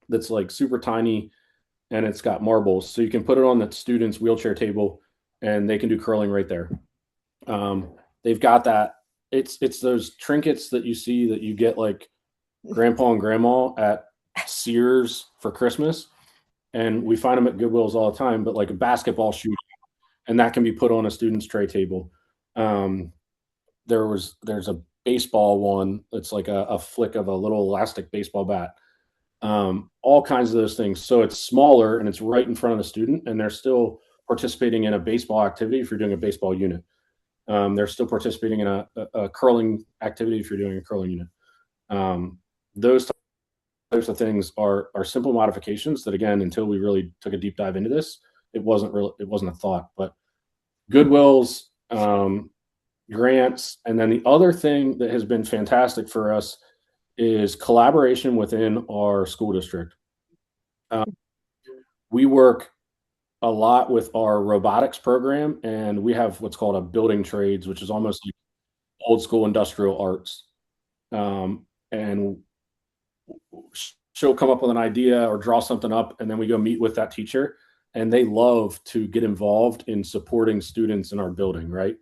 that's like super tiny, and it's got marbles, so you can put it on the student's wheelchair table, and they can do curling right there. They've got that. It's those trinkets that you see that you get like grandpa and grandma at Sears for Christmas, and we find them at Goodwills all the time. But like a basketball shoe, and that can be put on a student's tray table. There's a baseball one that's like a flick of a little elastic baseball bat. All kinds of those things. So it's smaller and it's right in front of the student, and they're still participating in a baseball activity if you're doing a baseball unit. They're still participating in a curling activity if you're doing a curling unit. Those types of things are simple modifications that, again, until we really took a deep dive into this, it wasn't a thought. But Goodwills, grants, and then the other thing that has been fantastic for us is collaboration within our school district. We work a lot with our robotics program, and we have what's called a building trades, which is almost like old school industrial arts. And she'll come up with an idea or draw something up, and then we go meet with that teacher, and they love to get involved in supporting students in our building, right?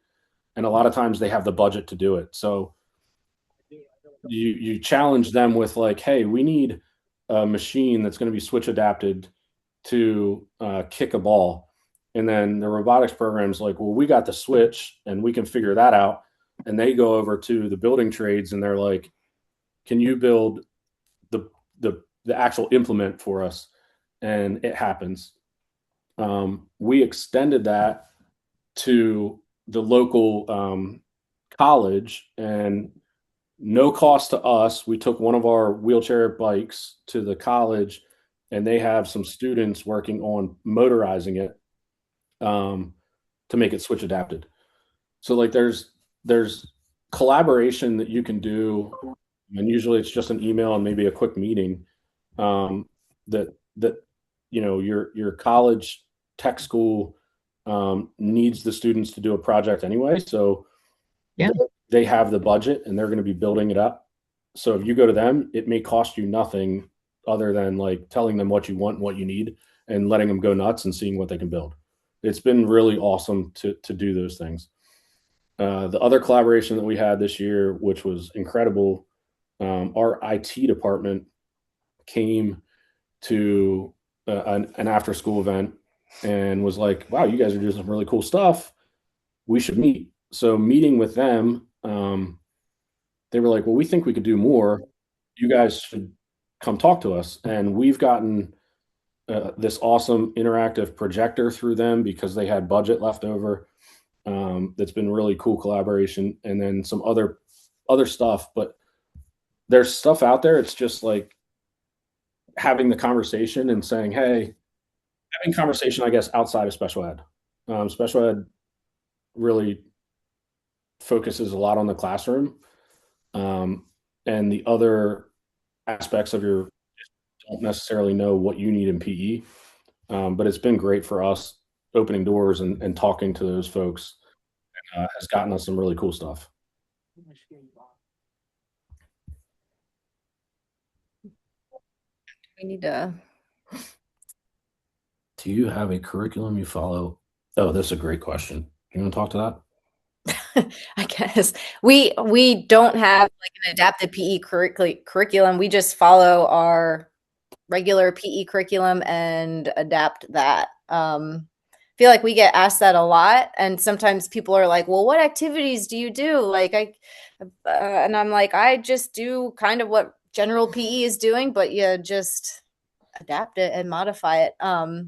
And a lot of times they have the budget to do it. So you challenge them with like, hey, we need a machine that's going to be switch adapted to kick a ball. And then the robotics program's like, well, we got the switch and we can figure that out. And they go over to the building trades and they're like, can you build the actual implement for us? And it happens. We extended that to the local college, and no cost to us. We took one of our wheelchair bikes to the college, and they have some students working on motorizing it to make it switch adapted. So like there's collaboration that you can do, and usually it's just an email and maybe a quick meeting that your college tech school needs the students to do a project anyway. So Yeah. they have the budget and they're going to be building it up. So if you go to them, it may cost you nothing other than like telling them what you want and what you need and letting them go nuts and seeing what they can build. It's been really awesome to do those things. The other collaboration that we had this year, which was incredible, our IT department came to an after school event and was like, wow, you guys are doing some really cool stuff. We should meet. So meeting with them, they were like, well, we think we could do more. You guys should come talk to us. And we've gotten this awesome interactive projector through them because they had budget left over. That's been really cool collaboration. And then some other stuff, but there's stuff out there. It's just like having the conversation and saying, hey, having conversation, I guess, outside of special ed. Special ed really focuses a lot on the classroom, and the other aspects of your don't necessarily know what you need in PE. But it's been great for us opening doors and talking to those folks has gotten us some really cool stuff. We need to. Do you have a curriculum you follow? Oh, that's a great question. You want to talk to that? I guess we don't have like an adapted PE curriculum. We just follow our regular PE curriculum and adapt that. I feel like we get asked that a lot, and sometimes people are like, "Well, what activities do you do?" Like and I'm like, I just do kind of what general PE is doing, but you just adapt it and modify it. I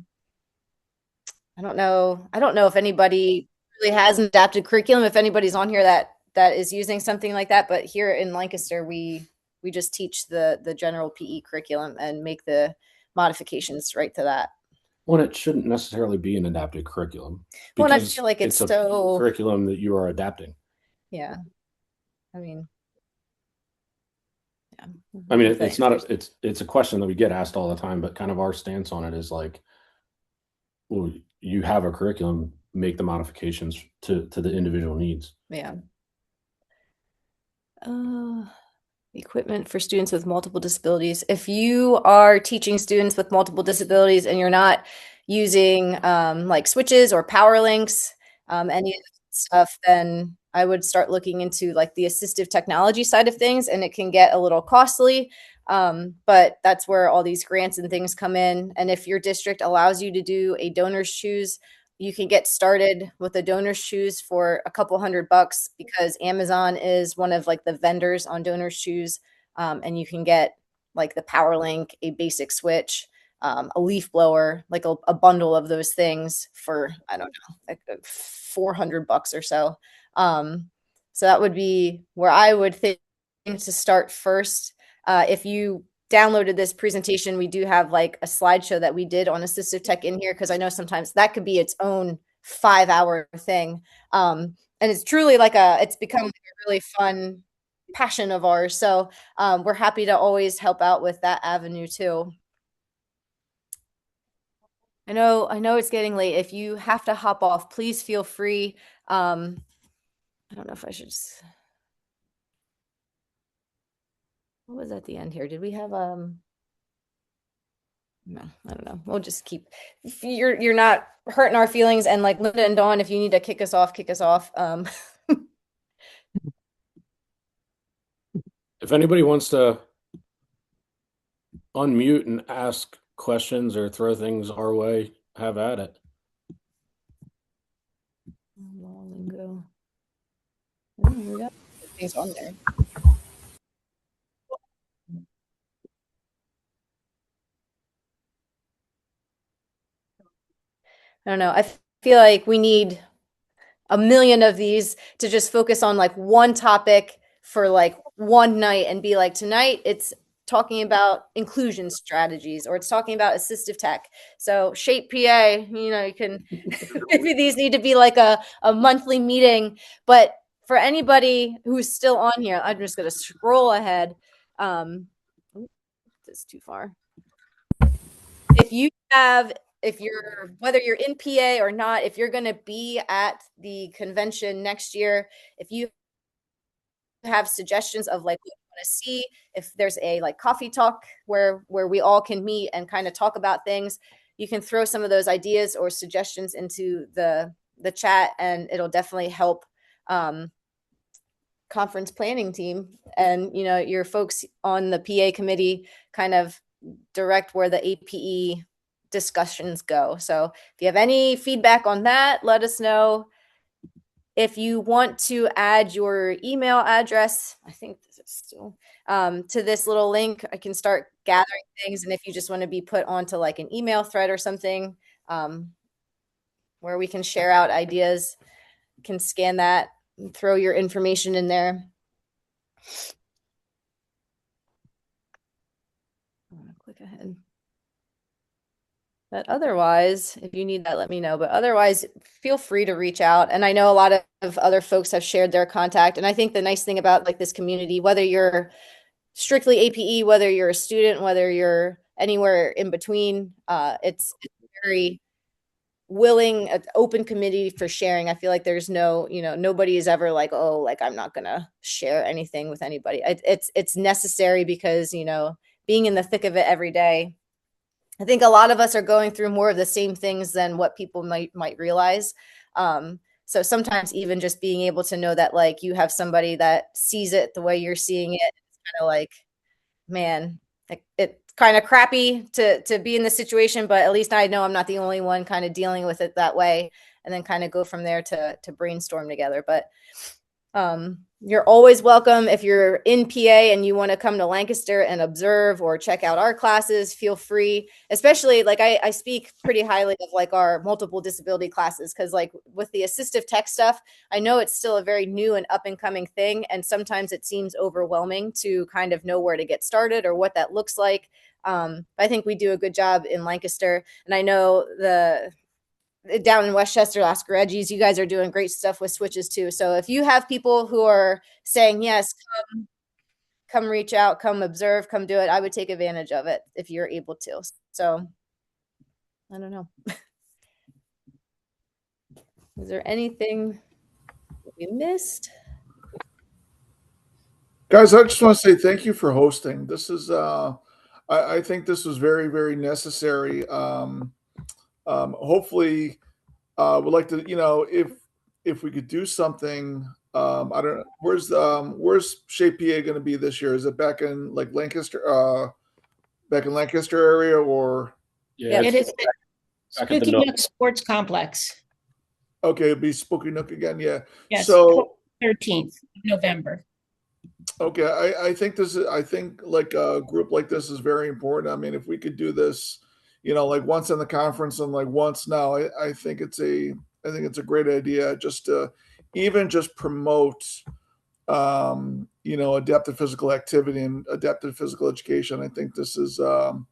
don't know if anybody really has an adapted curriculum, if anybody's on here that is using something like that, but here in Lancaster we just teach the general PE curriculum and make the modifications right to that. Well, it shouldn't necessarily be an adapted curriculum. Well, and I feel like it's a so curriculum that you are adapting. Yeah. I mean, yeah. I mean, it's not it's a question that we get asked all the time, but kind of our stance on it is like, well, you have a curriculum, make the modifications to the individual needs. Yeah. Equipment for students with multiple disabilities. If you are teaching students with multiple disabilities and you're not using like switches or power links, any of that stuff, then I would start looking into like the assistive technology side of things, and it can get a little costly. But that's where all these grants and things come in. And if your district allows you to do a donor's choose, you can get started with a donor's choose for a couple $100 because Amazon is one of like the vendors on donor's choose. And you can get like the power link, a basic switch, a leaf blower, like a bundle of those things for, I don't know, like $400 or so. So that would be where I would think to start first. If you downloaded this presentation, we do have like a slideshow that we did on assistive tech in here, because I know sometimes that could be its own 5-hour thing. And it's truly like it's become a really fun passion of ours. So we're happy to always help out with that avenue too. I know it's getting late. If you have to hop off, please feel free. I don't know if I should just... What was at the end here? Did we have no, I don't know. We'll just keep, if you're not hurting our feelings, and like Linda and Dawn, if you need to kick us off, kick us off. If anybody wants to unmute and ask questions or throw things our way, have at it. Long ago. Oh, we got things on there. I don't know. I feel like we need a million of these to just focus on like one topic for like one night and be like, tonight it's talking about inclusion strategies, or it's talking about assistive tech. So Shape PA, you can maybe these need to be like a monthly meeting. But for anybody who's still on here, I'm just going to scroll ahead. This is too far. Whether you're in PA or not, if you're going to be at the convention next year, if you have suggestions of like what you want to see, if there's a like coffee talk where we all can meet and kind of talk about things, you can throw some of those ideas or suggestions into the chat, and it'll definitely help conference planning team and your folks on the PA committee kind of direct where the APE discussions go. So if you have any feedback on that, let us know. If you want to add your email address, I think this is still to this little link, I can start gathering things. And if you just want to be put onto like an email thread or something where we can share out ideas, you can scan that and throw your information in there. I'm going to click ahead. But otherwise, if you need that, let me know. But otherwise, feel free to reach out. And I know a lot of other folks have shared their contact. And I think the nice thing about like this community, whether you're strictly APE, whether you're a student, whether you're anywhere in between, it's very willing, open committee for sharing. I feel like there's nobody is ever like, oh, like I'm not gonna share anything with anybody. It's necessary because being in the thick of it every day, I think a lot of us are going through more of the same things than what people might realize. So sometimes even just being able to know that like you have somebody that sees it the way you're seeing it, it's kind of like, man, it's kind of crappy to be in this situation, but at least I know I'm not the only one kind of dealing with it that way, and then kind of go from there to brainstorm together. But you're always welcome. If you're in PA and you want to come to Lancaster and observe or check out our classes, feel free. Especially like I speak pretty highly of like our multiple disability classes, because like with the assistive tech stuff, I know it's still a very new and up and coming thing. And sometimes it seems overwhelming to kind of know where to get started or what that looks like. I think we do a good job in Lancaster. And I know down in Westchester, Ask Reggie's, you guys are doing great stuff with switches too. So if you have people who are saying, yes, come reach out, come observe, come do it, I would take advantage of it if you're able to. So I don't know. Is there anything we missed? Guys, I just want to say thank you for hosting. This is I think this was very, very necessary. Hopefully would like to, if we could do something. I don't know where's Shape PA going to be this year? Is it back in like Lancaster, back in Lancaster area, or Yeah, It is back at the Spooky Nook. Nook Sports Complex. okay, it'd be Spooky Nook again? Yeah. Yes, So 13th of November. okay, I think like a group like this is very important. I mean, if we could do this, like once in the conference and like once now, I think it's a great idea just to even just promote adaptive physical activity and adaptive physical education. I think this is a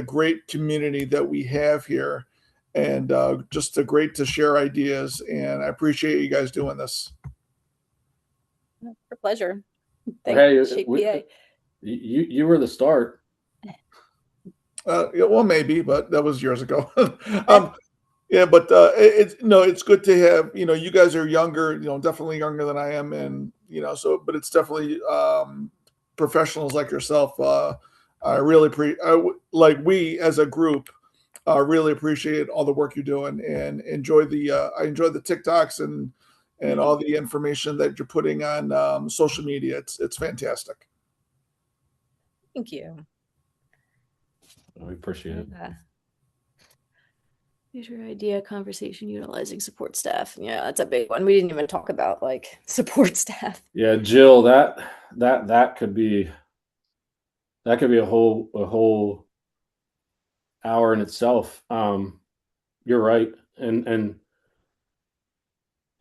great community that we have here, and just a great to share ideas. And I appreciate you guys doing this. For pleasure. Hey, Thanks, Shape we- PA. you were the start. Yeah, well, maybe, but that was years ago. Yeah, but it's good to have, you guys are younger, definitely younger than I am, and but it's definitely professionals like yourself. I really like we as a group really appreciate all the work you're doing, and I enjoy the TikToks and all the information that you're putting on social media. It's fantastic. Thank you. We appreciate it. Future idea conversation utilizing support staff. Yeah, that's a big one. We didn't even talk about like support staff. Yeah, Jill, that could be a whole hour in itself. You're right, and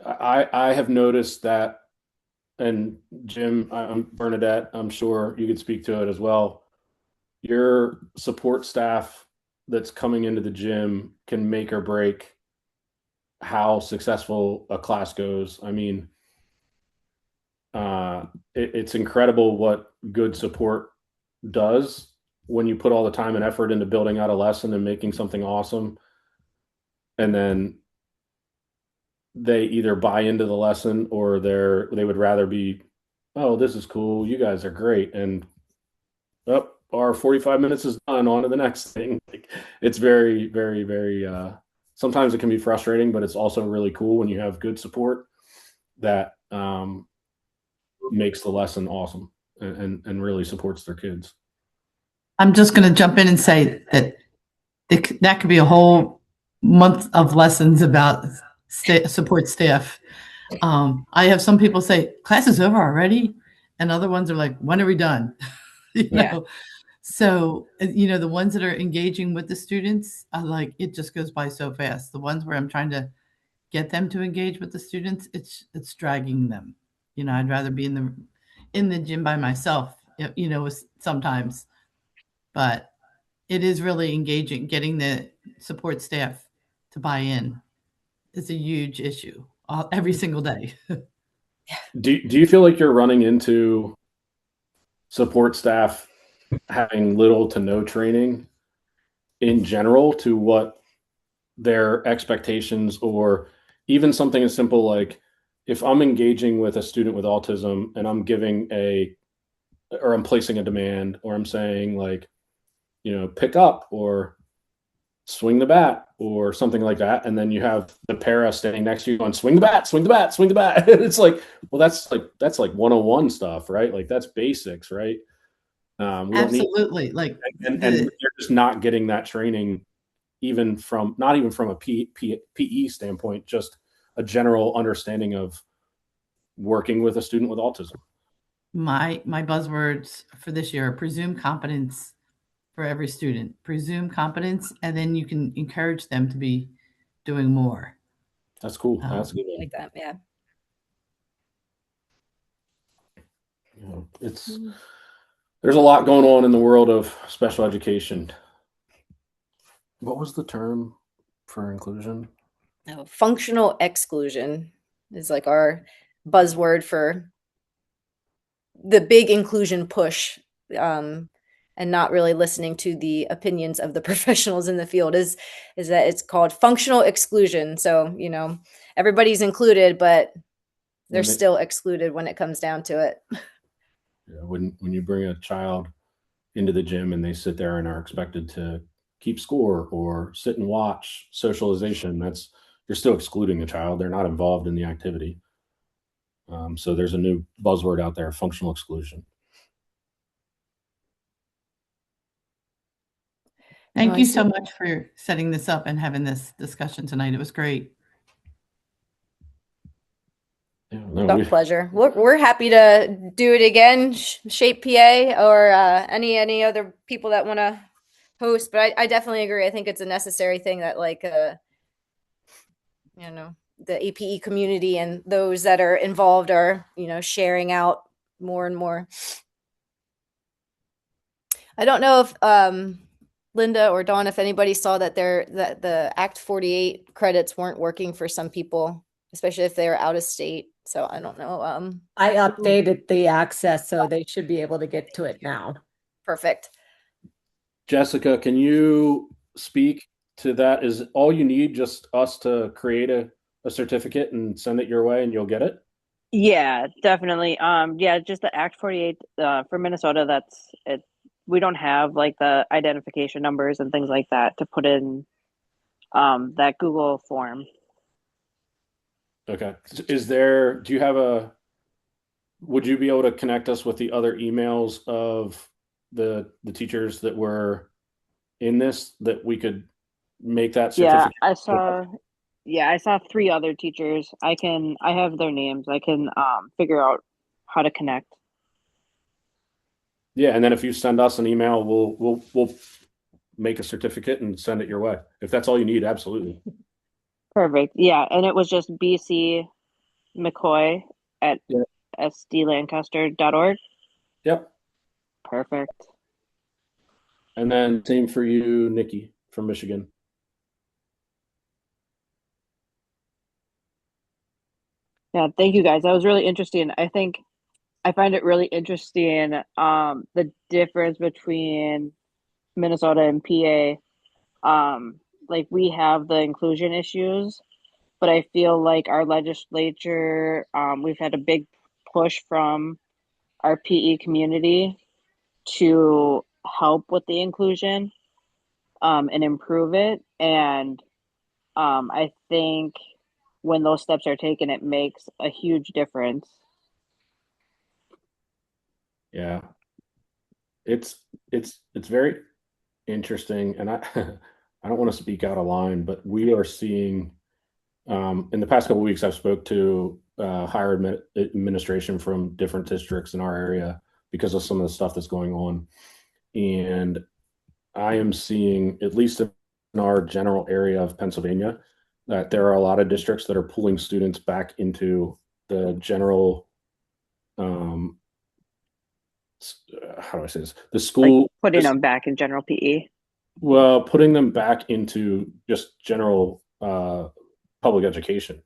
I have noticed that, and Jim, Bernadette, I'm sure you could speak to it as well. Your support staff that's coming into the gym can make or break how successful a class goes. I mean, it's incredible what good support does when you put all the time and effort into building out a lesson and making something awesome, and then they either buy into the lesson or they would rather be, oh, this is cool, you guys are great, and our 45 minutes is done, on to the next thing. It's very, very, very sometimes it can be frustrating, but it's also really cool when you have good support that makes the lesson awesome and really supports their kids. I'm just going to jump in and say that that could be a whole month of lessons about support staff. I have some people say, class is over already. And other ones are like, when are we done? you know? So, the ones that are engaging with the students, are like, it just goes by so fast. The ones where I'm trying to get them to engage with the students, it's dragging them. I'd rather be in the gym by myself, sometimes, but it is really engaging. Getting the support staff to buy in is a huge issue every single day. Do you feel like you're running into support staff having little to no training in general to what their expectations, or even something as simple like if I'm engaging with a student with autism and I'm I'm placing a demand, or I'm saying like, pick up or swing the bat or something like that, and then you have the para standing next to you going, swing the bat, swing the bat, swing the bat. It's like, well, that's like 101 stuff, right? Like that's basics, right? Absolutely. And you're just not getting that training, not even from a PE standpoint, just a general understanding of working with a student with autism. My buzzwords for this year are presume competence for every student. Presume competence, and then you can encourage them to be doing more. That's cool. That's a good one. Like that, yeah. There's a lot going on in the world of special education. What was the term for inclusion? Functional exclusion is like our buzzword for the big inclusion push. and not really listening to the opinions of the professionals in the field is that it's called functional exclusion. So, everybody's included, but they're still excluded when it comes down to it. Yeah, when you bring a child into the gym and they sit there and are expected to keep score or sit and watch socialization, you're still excluding the child. They're not involved in the activity. So there's a new buzzword out there, functional exclusion. Thank you so much for setting this up and having this discussion tonight. It was great. Yeah, No, pleasure. We're happy to do it again, Shape PA, or any other people that want to host. But I definitely agree. I think it's a necessary thing that, like, the APE community and those that are involved are, sharing out more and more. I don't know if Linda or Dawn, if anybody saw that the Act 48 credits weren't working for some people, especially if they're out of state. So I don't know. I updated the access, so they should be able to get to it now. Perfect. Jessica, can you speak to that? Is all you need just us to create a certificate and send it your way and you'll get it? Yeah, definitely. Yeah, just the Act 48 for Minnesota, that's it. We don't have like the identification numbers and things like that to put in that Google form. Okay. Would you be able to connect us with the other emails of the teachers that were in this, that we could make that certificate? Yeah, I saw 3 other teachers. I have their names. I can figure out how to connect. Yeah, and then if you send us an email, we'll make a certificate and send it your way. If that's all you need, absolutely. Perfect. Yeah, and it was just BC McCoy at sdlancaster.org. Yep. Perfect. And then same for you, Nikki from Michigan. Yeah, thank you guys. That was really interesting. I find it really interesting the difference between Minnesota and PA. Like, we have the inclusion issues, but I feel like our legislature, we've had a big push from our PE community to help with the inclusion and improve it. And I think when those steps are taken, it makes a huge difference. Yeah, it's very interesting, and I I don't want to speak out of line, but we are seeing in the past couple of weeks, I've spoke to higher administration from different districts in our area because of some of the stuff that's going on, and I am seeing, at least in our general area of Pennsylvania, that there are a lot of districts that are pulling students back into the general how do I say this? The school, like putting them back in general PE. Well, putting them back into just general public education,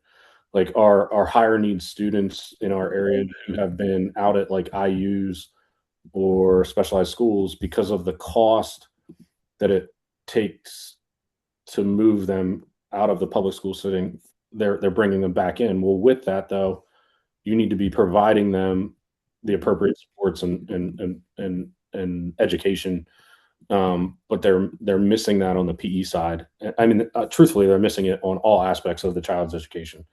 like our higher needs students in our area who have been out at like IUs or specialized schools because of the cost that it takes to move them out of the public school setting. They're bringing them back in. Well, with that though, you need to be providing them the appropriate supports and education. But they're missing that on the PE side. I mean, truthfully, they're missing it on all aspects of the child's education.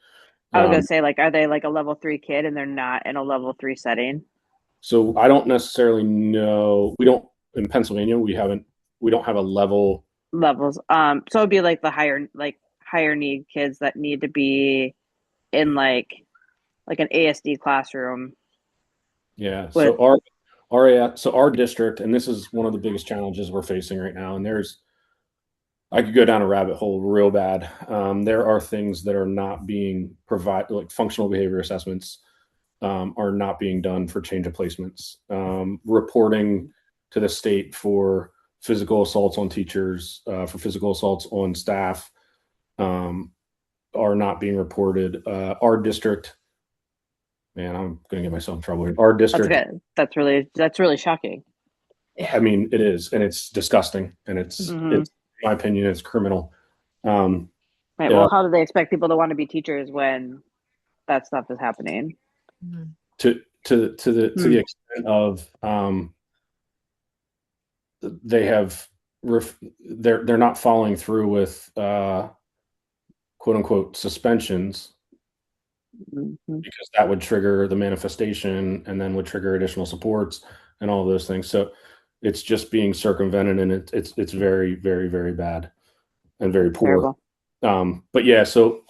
I was gonna say, like, are they like a level 3 kid and they're not in a level 3 setting? So I don't necessarily know. We don't in Pennsylvania. We don't have a levels. So it'd be like the higher need kids that need to be in like an ASD classroom. Yeah. So our district, and this is one of the biggest challenges we're facing right now. And I could go down a rabbit hole real bad. There are things that are not being provided, like functional behavior assessments are not being done for change of placements. Reporting to the state for physical assaults on teachers, for physical assaults on staff are not being reported. Our district, man, I'm going to get myself in trouble here. Our district. That's really shocking. I mean, it is, and it's disgusting, and it's, Mhm. in my opinion, it's criminal. Right. Yeah, Well, how do they expect people to want to be teachers when that stuff is happening? to the extent of they have they're not following through with quote unquote suspensions, Mhm. because that would trigger the manifestation and then would trigger additional supports and all of those things. So it's just being circumvented, and it's very, very, very bad and very poor. Terrible. But yeah, so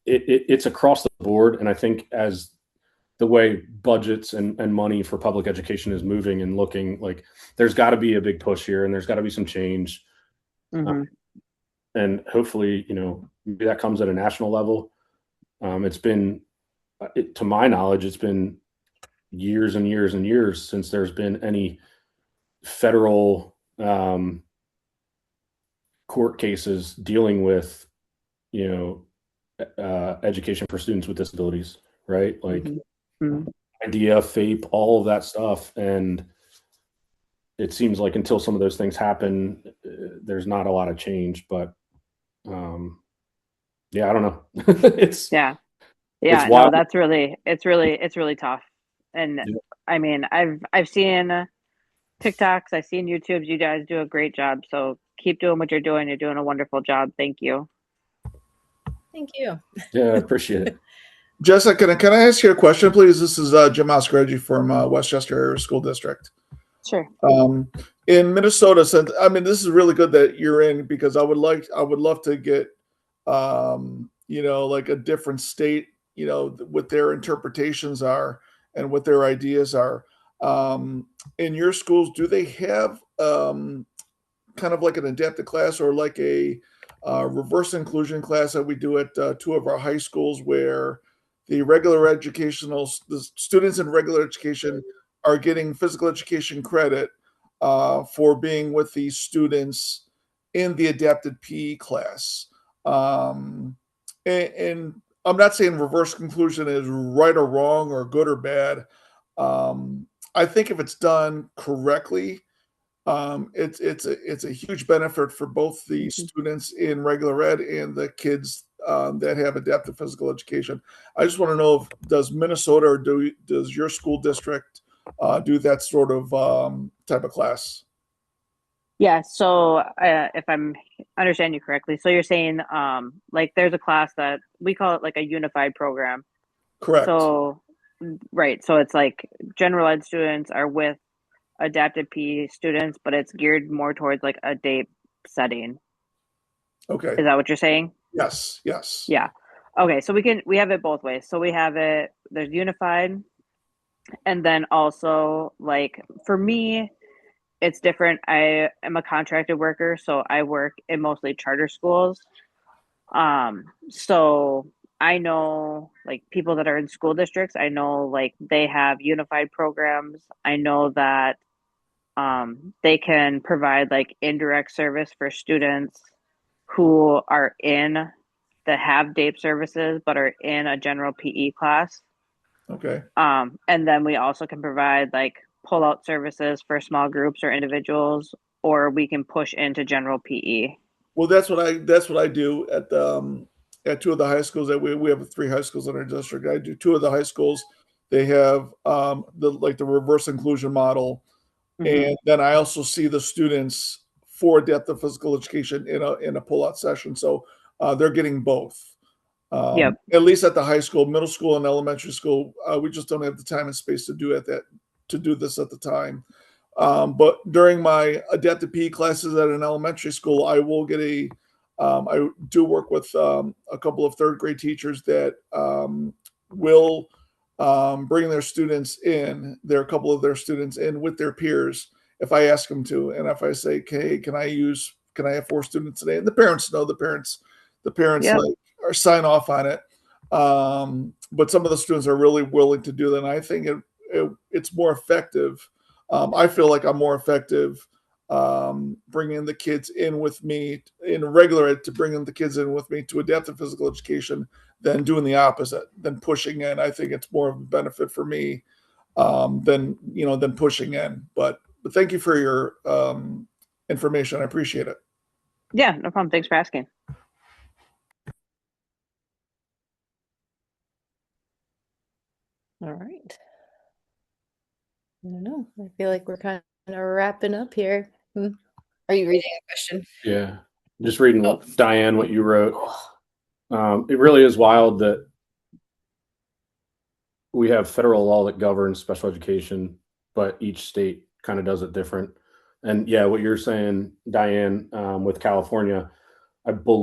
it's across the board, and I think as the way budgets and money for public education is moving and looking like, there's got to be a big push here, and there's got to be some change. Mhm. And hopefully, maybe that comes at a national level. It's been, to my knowledge, it's been years and years and years since there's been any federal court cases dealing with, education for students with disabilities, right? Like Mhm. IDEA, FAPE, all of that stuff. And it seems like until some of those things happen, there's not a lot of change. But yeah, I don't know. Yeah. It's No, wild. it's really tough. And Yeah. I mean, I've seen TikToks, I've seen YouTubes. You guys do a great job. So keep doing what you're doing. You're doing a wonderful job. Thank you. Thank you. Yeah, I appreciate it. Jessica, can I ask you a question, please? This is Jim Oscaregi from Westchester Area School District. Sure. In Minnesota, since this is really good that you're in, because I would love to get like a different state, what their interpretations are and what their ideas are. In your schools, do they have kind of like an adapted class, or like a reverse inclusion class that we do at two of our high schools, where the students in regular education are getting physical education credit for being with the students in the adapted PE class? And I'm not saying reverse inclusion is right or wrong or good or bad. I think if it's done correctly, it's a huge benefit for both the students in regular ed and the kids that have adaptive physical education. I just want to know, does Minnesota or does your school district do that sort of type of class? Yeah. So if I'm understanding you correctly, so you're saying like there's a class that we call it like a unified program. Correct. So right. So it's like general ed students are with adapted PE students, but it's geared more towards like a day setting. Okay. Is that what you're saying? Yes. Yeah. Okay. So we have it both ways. So we have it, there's unified, and then also like for me, it's different. I am a contracted worker, so I work in mostly charter schools. So I know like people that are in school districts, I know like they have unified programs. I know that they can provide like indirect service for students who are in that have DAPE services but are in a general PE class. Okay. And then we also can provide like pull out services for small groups or individuals, or we can push into general PE. Well, that's what I do at two of the high schools that we have three high schools in our district. I do two of the high schools. They have the reverse inclusion model, and then I also see the students for adaptive physical education in a pull out session. So they're getting both. Yep. At least at the high school, middle school, and elementary school, we just don't have the time and space to do this at the time. But during my adaptive PE classes at an elementary school, I will get I do work with a couple of third grade teachers that will bring their students in, a couple of their students in with their peers if I ask them to, and if I say, "Hey, can I have 4 students today?" And the parents know, the parents Yep. like or sign off on it. But some of the students are really willing to do that, and I think it's more effective. I feel like I'm more effective bringing the kids in with me in regular ed, to bringing the kids in with me to adaptive physical education, than doing the opposite, than pushing in. I think it's more of a benefit for me than pushing in. But but thank you for your information. I appreciate it. Yeah, no problem. Thanks for asking. All right. I don't know. I feel like we're kind of wrapping up here. Are you reading a question? Yeah. Just reading what Diane, what you wrote. It really is wild that we have federal law that governs special education, but each state kind of does it different. And yeah, what you're saying, Diane, with California, I believe